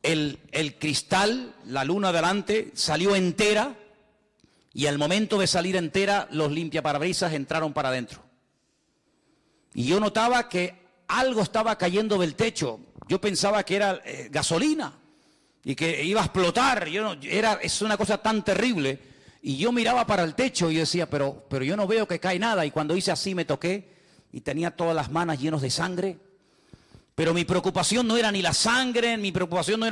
El cristal, la luna adelante, salió entera y al momento de salir entera los limpiaparabrisas entraron para adentro. Y yo notaba que algo estaba cayendo del techo. Yo pensaba que era gasolina y que iba a explotar. Es una cosa tan terrible. Y yo miraba para el techo y decía, pero yo no veo que cae nada. Y cuando hice así me toqué y tenía todas las manos llenas de sangre. Pero mi preocupación no era ni la sangre, mi preocupación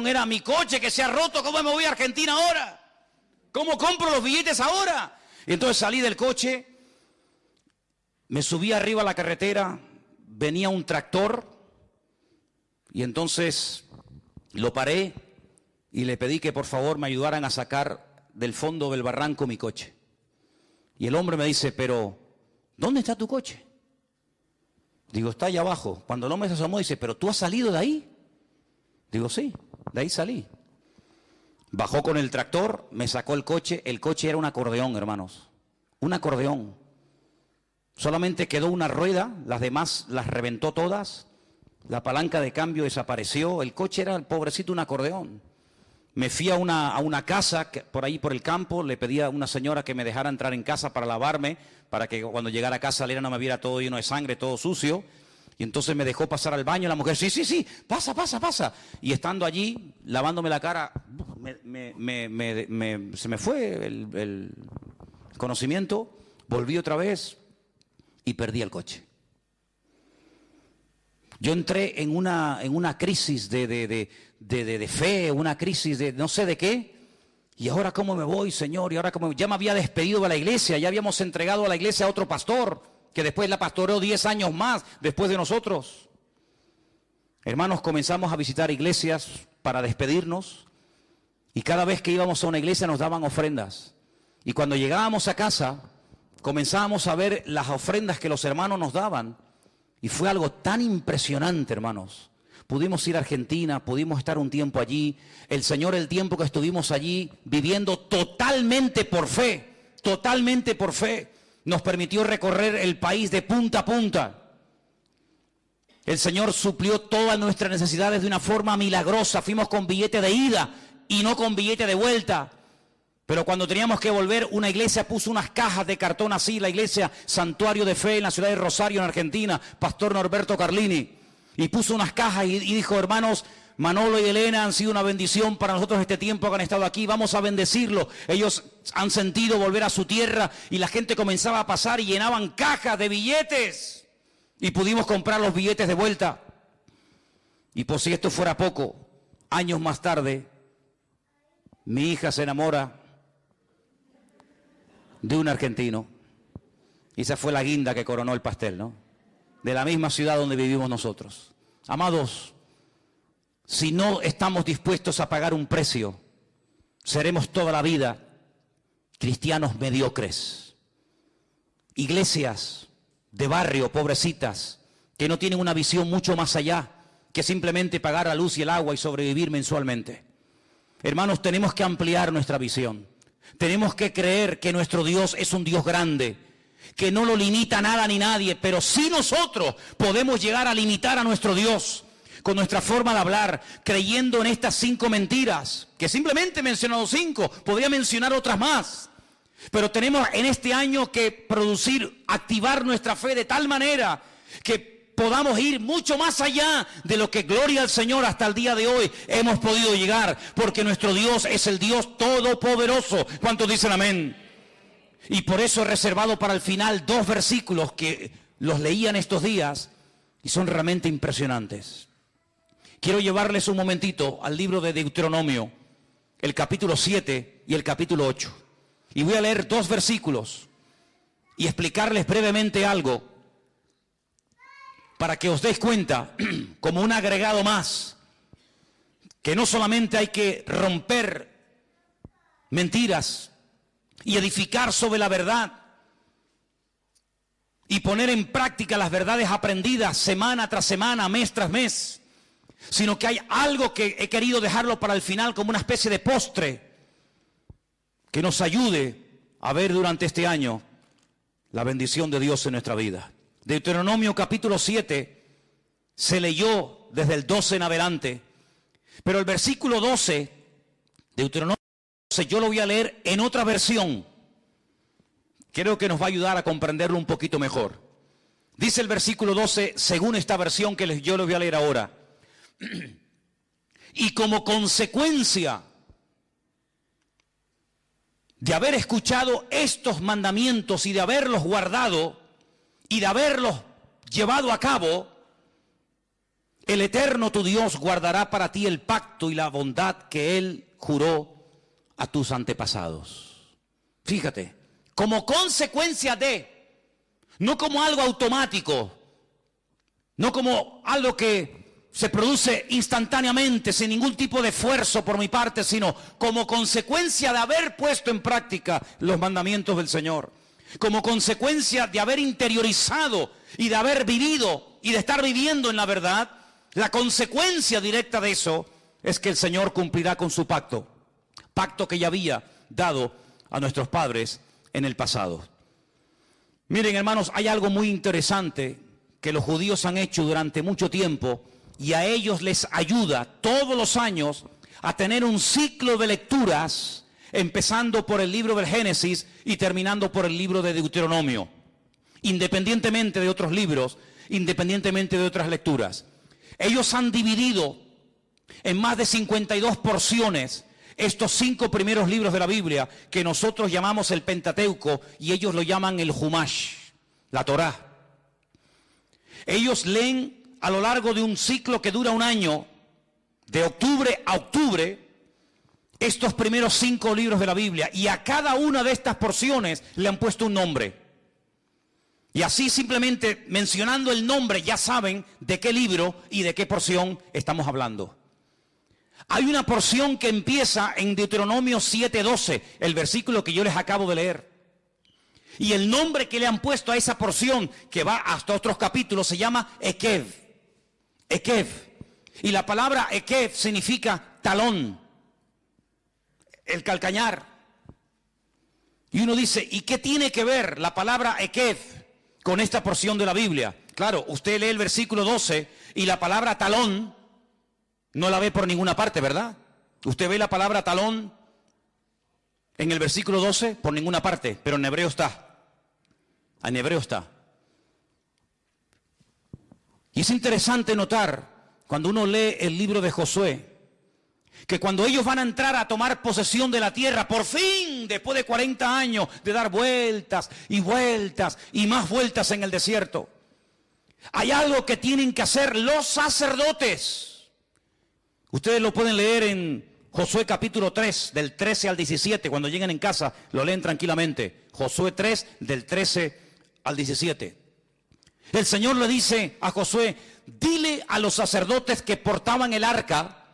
era mi coche que se ha roto. ¿Cómo me voy a Argentina ahora? ¿Cómo compro los billetes ahora? Y entonces salí del coche, me subí arriba a la carretera, venía un tractor, Y entonces lo paré y le pedí que por favor me ayudaran a sacar del fondo del barranco mi coche. Y el hombre me dice, pero ¿dónde está tu coche? Digo, está allá abajo. Cuando el hombre se asomó, dice, ¿pero tú has salido de ahí? Digo, sí, de ahí salí. Bajó con el tractor, me sacó el coche era un acordeón, hermanos. Un acordeón. Solamente quedó una rueda, las demás las reventó todas. La palanca de cambio desapareció. El coche era, pobrecito, un acordeón. Me fui a una casa por ahí por el campo, le pedí a una señora que me dejara entrar en casa para lavarme, para que cuando llegara a casa Lera no me viera todo lleno de sangre, todo sucio. Y entonces me dejó pasar al baño, la mujer, sí, pasa. Y estando allí, lavándome la cara, se me fue el conocimiento, volví otra vez y perdí el coche. Yo entré en una crisis de fe, una crisis de no sé de qué. ¿Y ahora cómo me voy, Señor? ¿Y ahora cómo? Ya me había despedido de la iglesia, ya habíamos entregado a la iglesia a otro pastor, que después la pastoreó 10 años más después de nosotros. Hermanos, comenzamos a visitar iglesias para despedirnos, y cada vez que íbamos a una iglesia nos daban ofrendas. Y cuando llegábamos a casa, comenzábamos a ver las ofrendas que los hermanos nos daban. Y fue algo tan impresionante, hermanos. Pudimos ir a Argentina, pudimos estar un tiempo allí. El Señor, el tiempo que estuvimos allí, viviendo totalmente por fe, nos permitió recorrer el país de punta a punta. El Señor suplió todas nuestras necesidades de una forma milagrosa. Fuimos con billete de ida y no con billete de vuelta. Pero cuando teníamos que volver, una iglesia puso unas cajas de cartón así, la iglesia Santuario de Fe en la ciudad de Rosario, en Argentina, Pastor Norberto Carlini, y puso unas cajas y dijo, hermanos, Manolo y Elena han sido una bendición para nosotros este tiempo que han estado aquí, vamos a bendecirlo. Ellos han sentido volver a su tierra y la gente comenzaba a pasar y llenaban cajas de billetes y pudimos comprar los billetes de vuelta. Y por si esto fuera poco, años más tarde, mi hija se enamora de un argentino. Y esa fue la guinda que coronó el pastel, ¿no? De la misma ciudad donde vivimos nosotros. Amados, si no estamos dispuestos a pagar un precio, seremos toda la vida cristianos mediocres. Iglesias de barrio, pobrecitas, que no tienen una visión mucho más allá que simplemente pagar la luz y el agua y sobrevivir mensualmente. Hermanos, tenemos que ampliar nuestra visión. Tenemos que creer que nuestro Dios es un Dios grande, que no lo limita nada ni nadie, pero sí nosotros podemos llegar a limitar a nuestro Dios con nuestra forma de hablar, creyendo en estas 5 mentiras, que simplemente he mencionado 5, podría mencionar otras más. Pero tenemos en este año que producir, activar nuestra fe de tal manera que podamos ir mucho más allá de lo que, gloria al Señor, hasta el día de hoy hemos podido llegar, porque nuestro Dios es el Dios todopoderoso. ¿Cuántos dicen amén? Y por eso he reservado para el final 2 versículos que los leía en estos días y son realmente impresionantes. Quiero llevarles un momentito al libro de Deuteronomio, el capítulo 7 y el capítulo 8. Y voy a leer 2 versículos y explicarles brevemente algo para que os deis cuenta, como un agregado más, que no solamente hay que romper mentiras y edificar sobre la verdad y poner en práctica las verdades aprendidas semana tras semana, mes tras mes, sino que hay algo que he querido dejarlo para el final como una especie de postre que nos ayude a ver durante este año la bendición de Dios en nuestra vida. Deuteronomio capítulo 7 se leyó desde el 12 en adelante, pero el versículo 12, Deuteronomio 12, yo lo voy a leer en otra versión. Creo que nos va a ayudar a comprenderlo un poquito mejor. Dice el versículo 12, según esta versión que yo lo voy a leer ahora. Y como consecuencia de haber escuchado estos mandamientos y de haberlos guardado y de haberlos llevado a cabo, el Eterno tu Dios guardará para ti el pacto y la bondad que Él juró a tus antepasados. Fíjate, como consecuencia de, no como algo automático, no como algo que se produce instantáneamente, sin ningún tipo de esfuerzo por mi parte, sino como consecuencia de haber puesto en práctica los mandamientos del Señor, como consecuencia de haber interiorizado y de haber vivido y de estar viviendo en la verdad. La consecuencia directa de eso es que el Señor cumplirá con su pacto que ya había dado a nuestros padres en el pasado. Miren, hermanos, hay algo muy interesante que los judíos han hecho durante mucho tiempo, y a ellos les ayuda todos los años a tener un ciclo de lecturas, empezando por el libro del Génesis y terminando por el libro de Deuteronomio, independientemente de otros libros, independientemente de otras lecturas. Ellos han dividido en más de 52 porciones estos 5 primeros libros de la Biblia, que nosotros llamamos el Pentateuco y ellos lo llaman el Humash, la Torá. Ellos leen a lo largo de un ciclo que dura un año, de octubre a octubre, estos primeros 5 libros de la Biblia, y a cada una de estas porciones le han puesto un nombre. Y así, simplemente mencionando el nombre, ya saben de qué libro y de qué porción estamos hablando. Hay una porción que empieza en Deuteronomio 7:12, el versículo que yo les acabo de leer. Y el nombre que le han puesto a esa porción, que va hasta otros capítulos, se llama Ekev. Ekev. Y la palabra Ekev significa talón, el calcañar. Y uno dice, ¿y qué tiene que ver la palabra Ekev con esta porción de la Biblia? Claro, usted lee el versículo 12 y la palabra talón no la ve por ninguna parte, ¿verdad? Usted ve la palabra talón en el versículo 12 por ninguna parte, pero en hebreo está. En hebreo está. Y es interesante notar, cuando uno lee el libro de Josué, que cuando ellos van a entrar a tomar posesión de la tierra, por fin, después de 40 años de dar vueltas y vueltas y más vueltas en el desierto, hay algo que tienen que hacer los sacerdotes. Ustedes lo pueden leer en Josué capítulo 3, del 13 al 17. Cuando lleguen en casa, lo leen tranquilamente. Josué 3, del 13 al 17. El Señor le dice a Josué, dile a los sacerdotes que portaban el arca,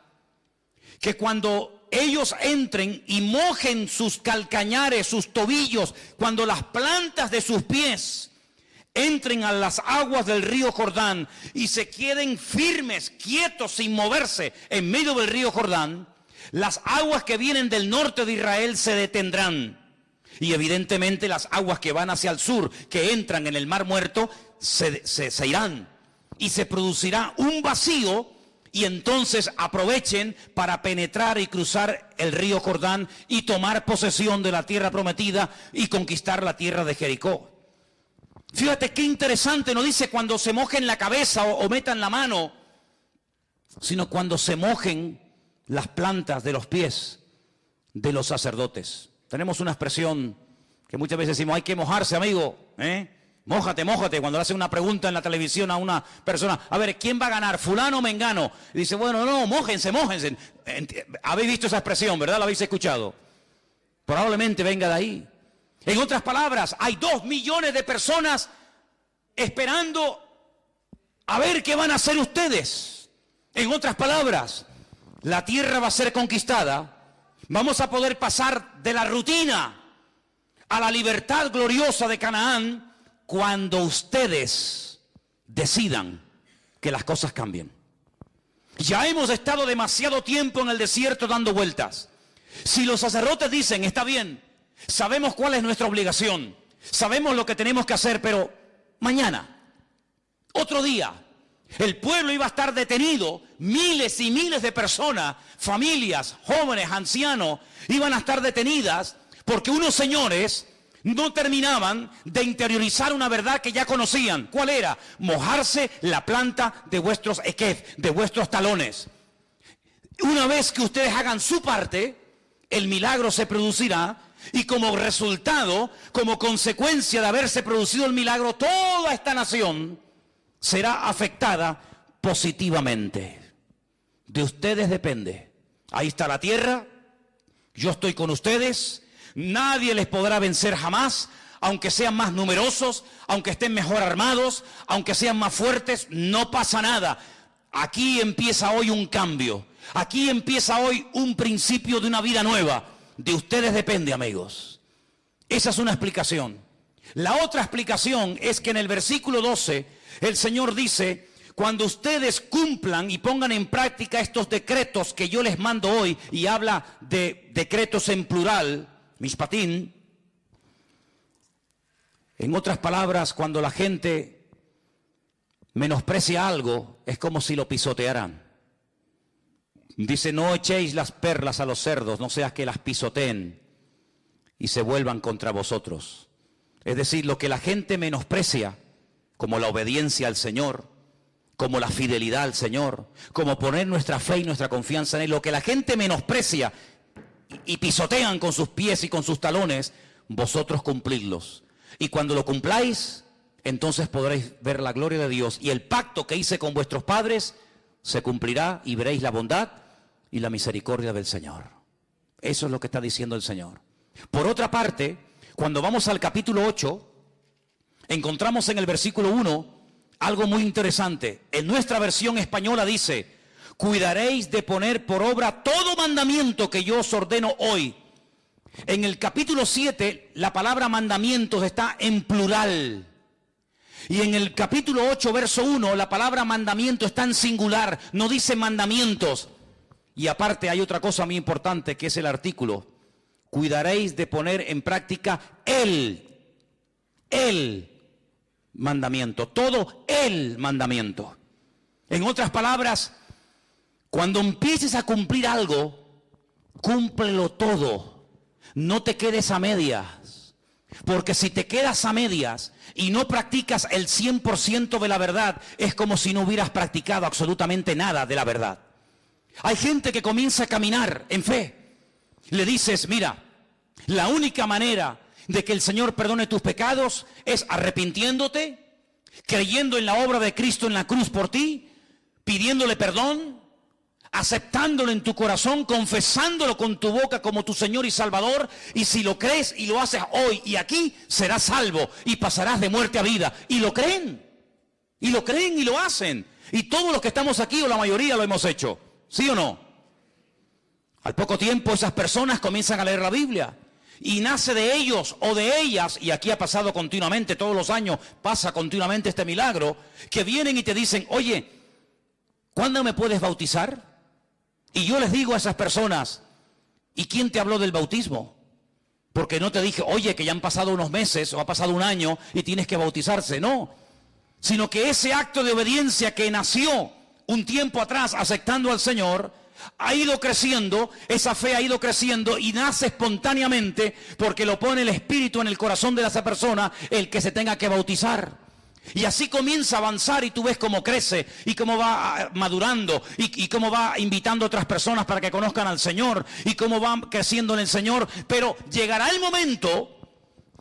que cuando ellos entren y mojen sus calcañares, sus tobillos, cuando las plantas de sus pies entren a las aguas del río Jordán y se queden firmes, quietos, sin moverse en medio del río Jordán, las aguas que vienen del norte de Israel se detendrán. Y evidentemente las aguas que van hacia el sur, que entran en el Mar Muerto, se irán. Y se producirá un vacío, y entonces aprovechen para penetrar y cruzar el río Jordán y tomar posesión de la tierra prometida y conquistar la tierra de Jericó. Fíjate qué interesante, no dice cuando se mojen la cabeza o metan la mano, sino cuando se mojen las plantas de los pies de los sacerdotes. Tenemos una expresión que muchas veces decimos, hay que mojarse, amigo, mójate, mójate, cuando le hacen una pregunta en la televisión a una persona, a ver, ¿quién va a ganar, fulano o mengano? Y dice, bueno, no, mójense, mójense. Habéis visto esa expresión, ¿verdad? ¿La habéis escuchado? Probablemente venga de ahí. En otras palabras, hay 2 millones de personas esperando a ver qué van a hacer ustedes. En otras palabras, la tierra va a ser conquistada. Vamos a poder pasar de la rutina a la libertad gloriosa de Canaán cuando ustedes decidan que las cosas cambien. Ya hemos estado demasiado tiempo en el desierto dando vueltas. Si los sacerdotes dicen, está bien, sabemos cuál es nuestra obligación, sabemos lo que tenemos que hacer, pero mañana, otro día, el pueblo iba a estar detenido, miles y miles de personas, familias, jóvenes, ancianos, iban a estar detenidas porque unos señores no terminaban de interiorizar una verdad que ya conocían. ¿Cuál era? Mojarse la planta de vuestros ekev, de vuestros talones. Una vez que ustedes hagan su parte, el milagro se producirá. Y como resultado, como consecuencia de haberse producido el milagro, toda esta nación será afectada positivamente. De ustedes depende. Ahí está la tierra, yo estoy con ustedes, nadie les podrá vencer jamás, aunque sean más numerosos, aunque estén mejor armados, aunque sean más fuertes, no pasa nada. aquí empieza hoy un cambio. Aquí empieza hoy un principio de una vida nueva. De ustedes depende, amigos. Esa es una explicación. La otra explicación es que en el versículo 12 el Señor dice: cuando ustedes cumplan y pongan en práctica estos decretos que yo les mando hoy, y habla de decretos en plural, mishpatim. En otras palabras, cuando la gente menosprecia algo, es como si lo pisotearan. Dice: no echéis las perlas a los cerdos, no sea que las pisoteen y se vuelvan contra vosotros. Es decir, lo que la gente menosprecia, como la obediencia al Señor, como la fidelidad al Señor, como poner nuestra fe y nuestra confianza en Él, lo que la gente menosprecia y pisotean con sus pies y con sus talones, vosotros cumplidlos. Y cuando lo cumpláis, entonces podréis ver la gloria de Dios, y el pacto que hice con vuestros padres se cumplirá, y veréis la bondad y la misericordia del Señor. Eso es lo que está diciendo el Señor. Por otra parte, cuando vamos al capítulo 8, encontramos en el versículo 1 algo muy interesante. En nuestra versión española dice: cuidaréis de poner por obra todo mandamiento que yo os ordeno hoy. En el capítulo 7, la palabra mandamientos está en plural. Y en el capítulo 8, verso 1, la palabra mandamiento está en singular, no dice mandamientos. Y aparte hay otra cosa muy importante, que es el artículo. Cuidaréis de poner en práctica el mandamiento, todo el mandamiento. En otras palabras, cuando empieces a cumplir algo, cúmplelo todo. No te quedes a medias. Porque si te quedas a medias y no practicas el 100% de la verdad, es como si no hubieras practicado absolutamente nada de la verdad. Hay gente que comienza a caminar en fe. Le dices: mira, la única manera de que el Señor perdone tus pecados es arrepintiéndote, creyendo en la obra de Cristo en la cruz por ti, pidiéndole perdón, aceptándolo en tu corazón, confesándolo con tu boca como tu Señor y Salvador, y si lo crees y lo haces hoy y aquí, serás salvo y pasarás de muerte a vida. Y lo creen, y lo hacen. Y todos los que estamos aquí, o la mayoría, lo hemos hecho. ¿Sí o no? Al poco tiempo esas personas comienzan a leer la Biblia, y nace de ellos o de ellas, y aquí ha pasado continuamente, todos los años pasa continuamente este milagro, que vienen y te dicen: oye, ¿cuándo me puedes bautizar? Y yo les digo a esas personas: ¿y quién te habló del bautismo? Porque no te dije: oye, que ya han pasado unos meses o ha pasado un año y tienes que bautizarse. No, sino que ese acto de obediencia que nació un tiempo atrás aceptando al Señor, ha ido creciendo, esa fe ha ido creciendo y nace espontáneamente porque lo pone el Espíritu en el corazón de esa persona, el que se tenga que bautizar. Y así comienza a avanzar, y tú ves cómo crece y cómo va madurando y cómo va invitando a otras personas para que conozcan al Señor y cómo va creciendo en el Señor. Pero llegará el momento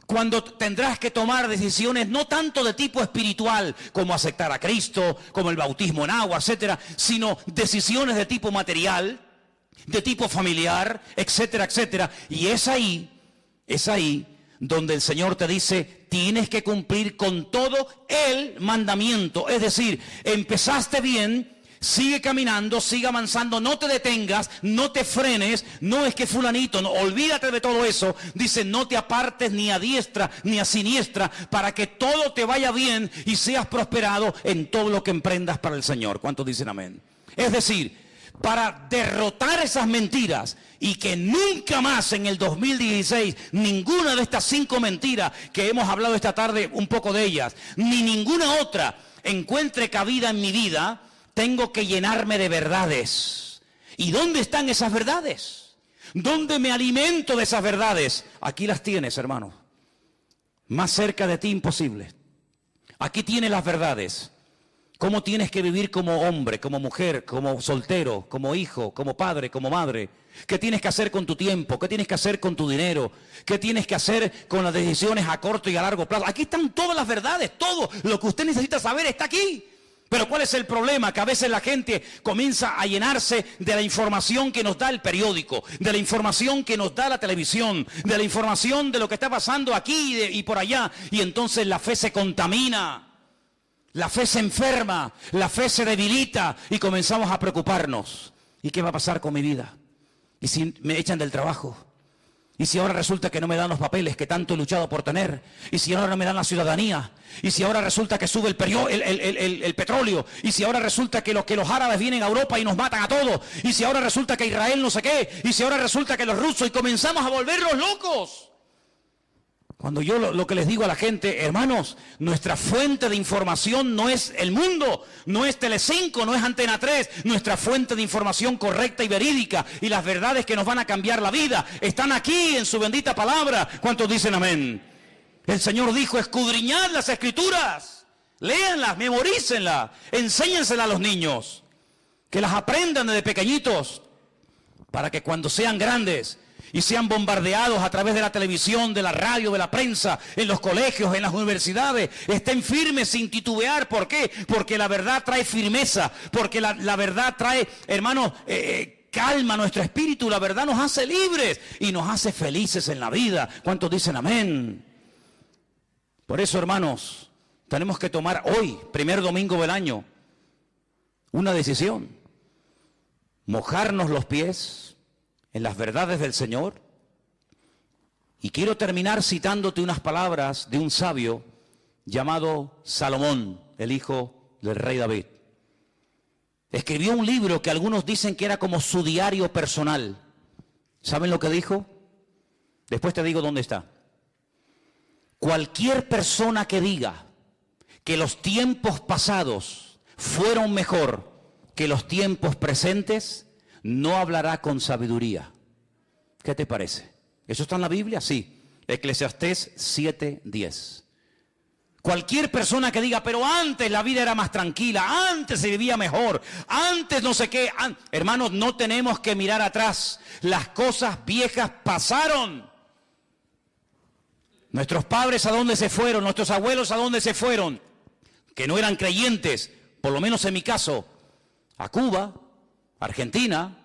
cuando tendrás que tomar decisiones no tanto de tipo espiritual, como aceptar a Cristo, como el bautismo en agua, etcétera, sino decisiones de tipo material, de tipo familiar, etcétera, etcétera. Y es ahí donde el Señor te dice: tienes que cumplir con todo el mandamiento. Es decir, empezaste bien, sigue caminando, sigue avanzando, no te detengas, no te frenes. No es que fulanito, no, olvídate de todo eso. Dice: no te apartes ni a diestra ni a siniestra, para que todo te vaya bien y seas prosperado en todo lo que emprendas para el Señor. ¿Cuántos dicen amén? Es decir, para derrotar esas mentiras y que nunca más en el 2016 ninguna de estas 5 mentiras que hemos hablado esta tarde, un poco de ellas, ni ninguna otra encuentre cabida en mi vida, tengo que llenarme de verdades. ¿Y dónde están esas verdades? ¿Dónde me alimento de esas verdades? Aquí las tienes, hermano. Más cerca de ti imposible. Aquí tienes las verdades. Cómo tienes que vivir como hombre, como mujer, como soltero, como hijo, como padre, como madre. ¿Qué tienes que hacer con tu tiempo? ¿Qué tienes que hacer con tu dinero? ¿Qué tienes que hacer con las decisiones a corto y a largo plazo? Aquí están todas las verdades, todo lo que usted necesita saber está aquí. Pero ¿cuál es el problema? Que a veces la gente comienza a llenarse de la información que nos da el periódico, de la información que nos da la televisión, de la información de lo que está pasando aquí y por allá. Y entonces la fe se contamina. La fe se enferma, la fe se debilita y comenzamos a preocuparnos. ¿Y qué va a pasar con mi vida? ¿Y si me echan del trabajo? ¿Y si ahora resulta que no me dan los papeles que tanto he luchado por tener? ¿Y si ahora no me dan la ciudadanía? ¿Y si ahora resulta que sube el petróleo? ¿Y si ahora resulta que los árabes vienen a Europa y nos matan a todos? ¿Y si ahora resulta que Israel no sé qué? ¿Y si ahora resulta que los rusos? Y comenzamos a volvernos locos. Cuando yo lo que les digo a la gente, hermanos, nuestra fuente de información no es el mundo, no es Telecinco, no es Antena 3, nuestra fuente de información correcta y verídica y las verdades que nos van a cambiar la vida están aquí en su bendita palabra. ¿Cuántos dicen amén? El Señor dijo, escudriñad las Escrituras, léanlas, memorícenlas, enséñenselas a los niños, que las aprendan desde pequeñitos, para que cuando sean grandes y sean bombardeados a través de la televisión, de la radio, de la prensa, en los colegios, en las universidades, estén firmes sin titubear. ¿Por qué? Porque la verdad trae firmeza, porque la verdad trae, hermanos, calma a nuestro espíritu. La verdad nos hace libres y nos hace felices en la vida. ¿Cuántos dicen amén? Por eso, hermanos, tenemos que tomar hoy, primer domingo del año, una decisión. Mojarnos los pies en las verdades del Señor. Y quiero terminar citándote unas palabras de un sabio llamado Salomón, el hijo del rey David. Escribió un libro que algunos dicen que era como su diario personal. ¿Saben lo que dijo? Después te digo dónde está. Cualquier persona que diga que los tiempos pasados fueron mejor que los tiempos presentes, no hablará con sabiduría. ¿Qué te parece? ¿Eso está en la Biblia? Sí. Eclesiastés 7:10. Cualquier persona que diga, pero antes la vida era más tranquila, antes se vivía mejor, antes no sé qué. Hermanos, no tenemos que mirar atrás. Las cosas viejas pasaron. Nuestros padres, ¿a dónde se fueron? Nuestros abuelos, ¿a dónde se fueron? Que no eran creyentes, por lo menos en mi caso, a Cuba, Argentina,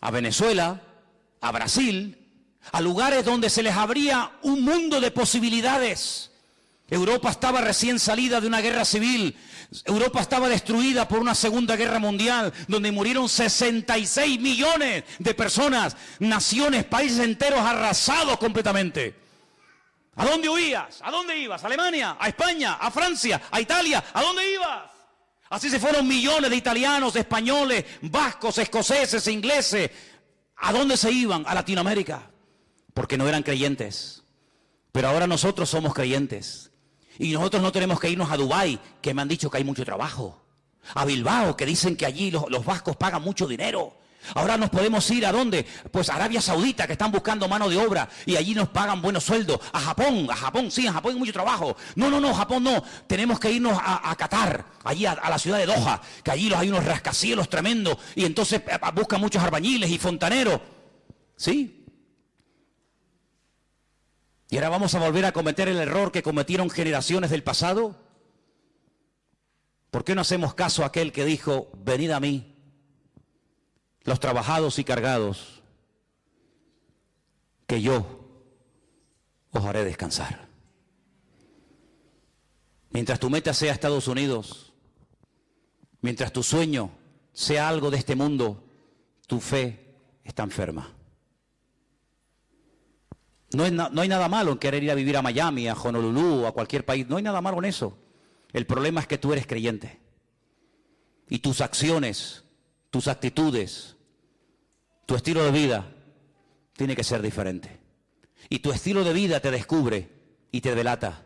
a Venezuela, a Brasil, a lugares donde se les abría un mundo de posibilidades. Europa estaba recién salida de una guerra civil. Europa estaba destruida por una segunda guerra mundial, donde murieron 66 millones de personas, naciones, países enteros arrasados completamente. ¿A dónde huías? ¿A dónde ibas? ¿A Alemania? ¿A España? ¿A Francia? ¿A Italia? ¿A dónde ibas? Así se fueron millones de italianos, de españoles, vascos, escoceses, ingleses. ¿A dónde se iban? A Latinoamérica. Porque no eran creyentes. Pero ahora nosotros somos creyentes. Y nosotros no tenemos que irnos a Dubái, que me han dicho que hay mucho trabajo. A Bilbao, que dicen que allí los vascos pagan mucho dinero. Ahora nos podemos ir ¿a dónde? Pues a Arabia Saudita, que están buscando mano de obra y allí nos pagan buenos sueldos. A Japón, sí, en Japón hay mucho trabajo. No, Japón no. Tenemos que irnos a Qatar, allí a la ciudad de Doha, que allí hay unos rascacielos tremendos y entonces buscan muchos albañiles y fontaneros. ¿Sí? ¿Y ahora vamos a volver a cometer el error que cometieron generaciones del pasado? ¿Por qué no hacemos caso a aquel que dijo, venid a mí, los trabajados y cargados, que yo os haré descansar? Mientras tu meta sea Estados Unidos, mientras tu sueño sea algo de este mundo, tu fe está enferma. No hay nada malo en querer ir a vivir a Miami, a Honolulu, a cualquier país. No hay nada malo en eso. El problema es que tú eres creyente. Y tus acciones, tus actitudes, tu estilo de vida tiene que ser diferente. Y tu estilo de vida te descubre y te delata.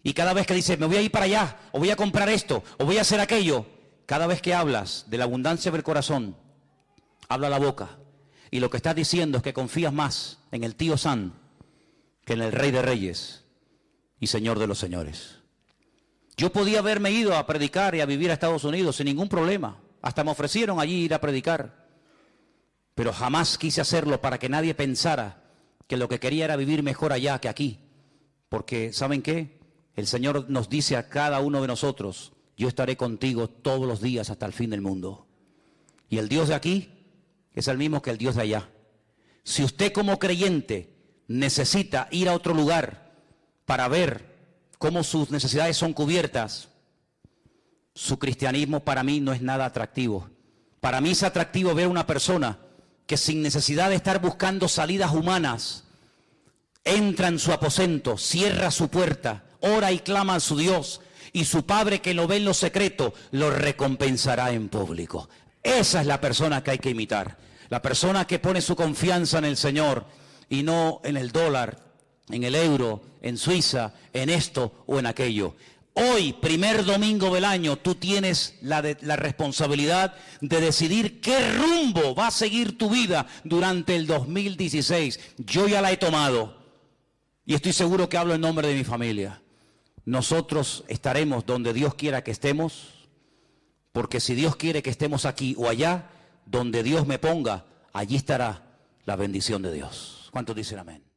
Y cada vez que dices, me voy a ir para allá, o voy a comprar esto, o voy a hacer aquello, cada vez que hablas de la abundancia del corazón, habla la boca. Y lo que estás diciendo es que confías más en el tío Sam que en el Rey de Reyes y Señor de los Señores. Yo podía haberme ido a predicar y a vivir a Estados Unidos sin ningún problema. Hasta me ofrecieron allí ir a predicar. Pero jamás quise hacerlo para que nadie pensara que lo que quería era vivir mejor allá que aquí. Porque, ¿saben qué? El Señor nos dice a cada uno de nosotros, yo estaré contigo todos los días hasta el fin del mundo. Y el Dios de aquí es el mismo que el Dios de allá. Si usted como creyente necesita ir a otro lugar para ver cómo sus necesidades son cubiertas, su cristianismo para mí no es nada atractivo. Para mí es atractivo ver a una persona que sin necesidad de estar buscando salidas humanas, entra en su aposento, cierra su puerta, ora y clama a su Dios, y su Padre que lo ve en lo secreto, lo recompensará en público. Esa es la persona que hay que imitar. La persona que pone su confianza en el Señor y no en el dólar, en el euro, en Suiza, en esto o en aquello. Hoy, primer domingo del año, tú tienes la responsabilidad de decidir qué rumbo va a seguir tu vida durante el 2016. Yo ya la he tomado y estoy seguro que hablo en nombre de mi familia. Nosotros estaremos donde Dios quiera que estemos, porque si Dios quiere que estemos aquí o allá, donde Dios me ponga, allí estará la bendición de Dios. ¿Cuántos dicen amén?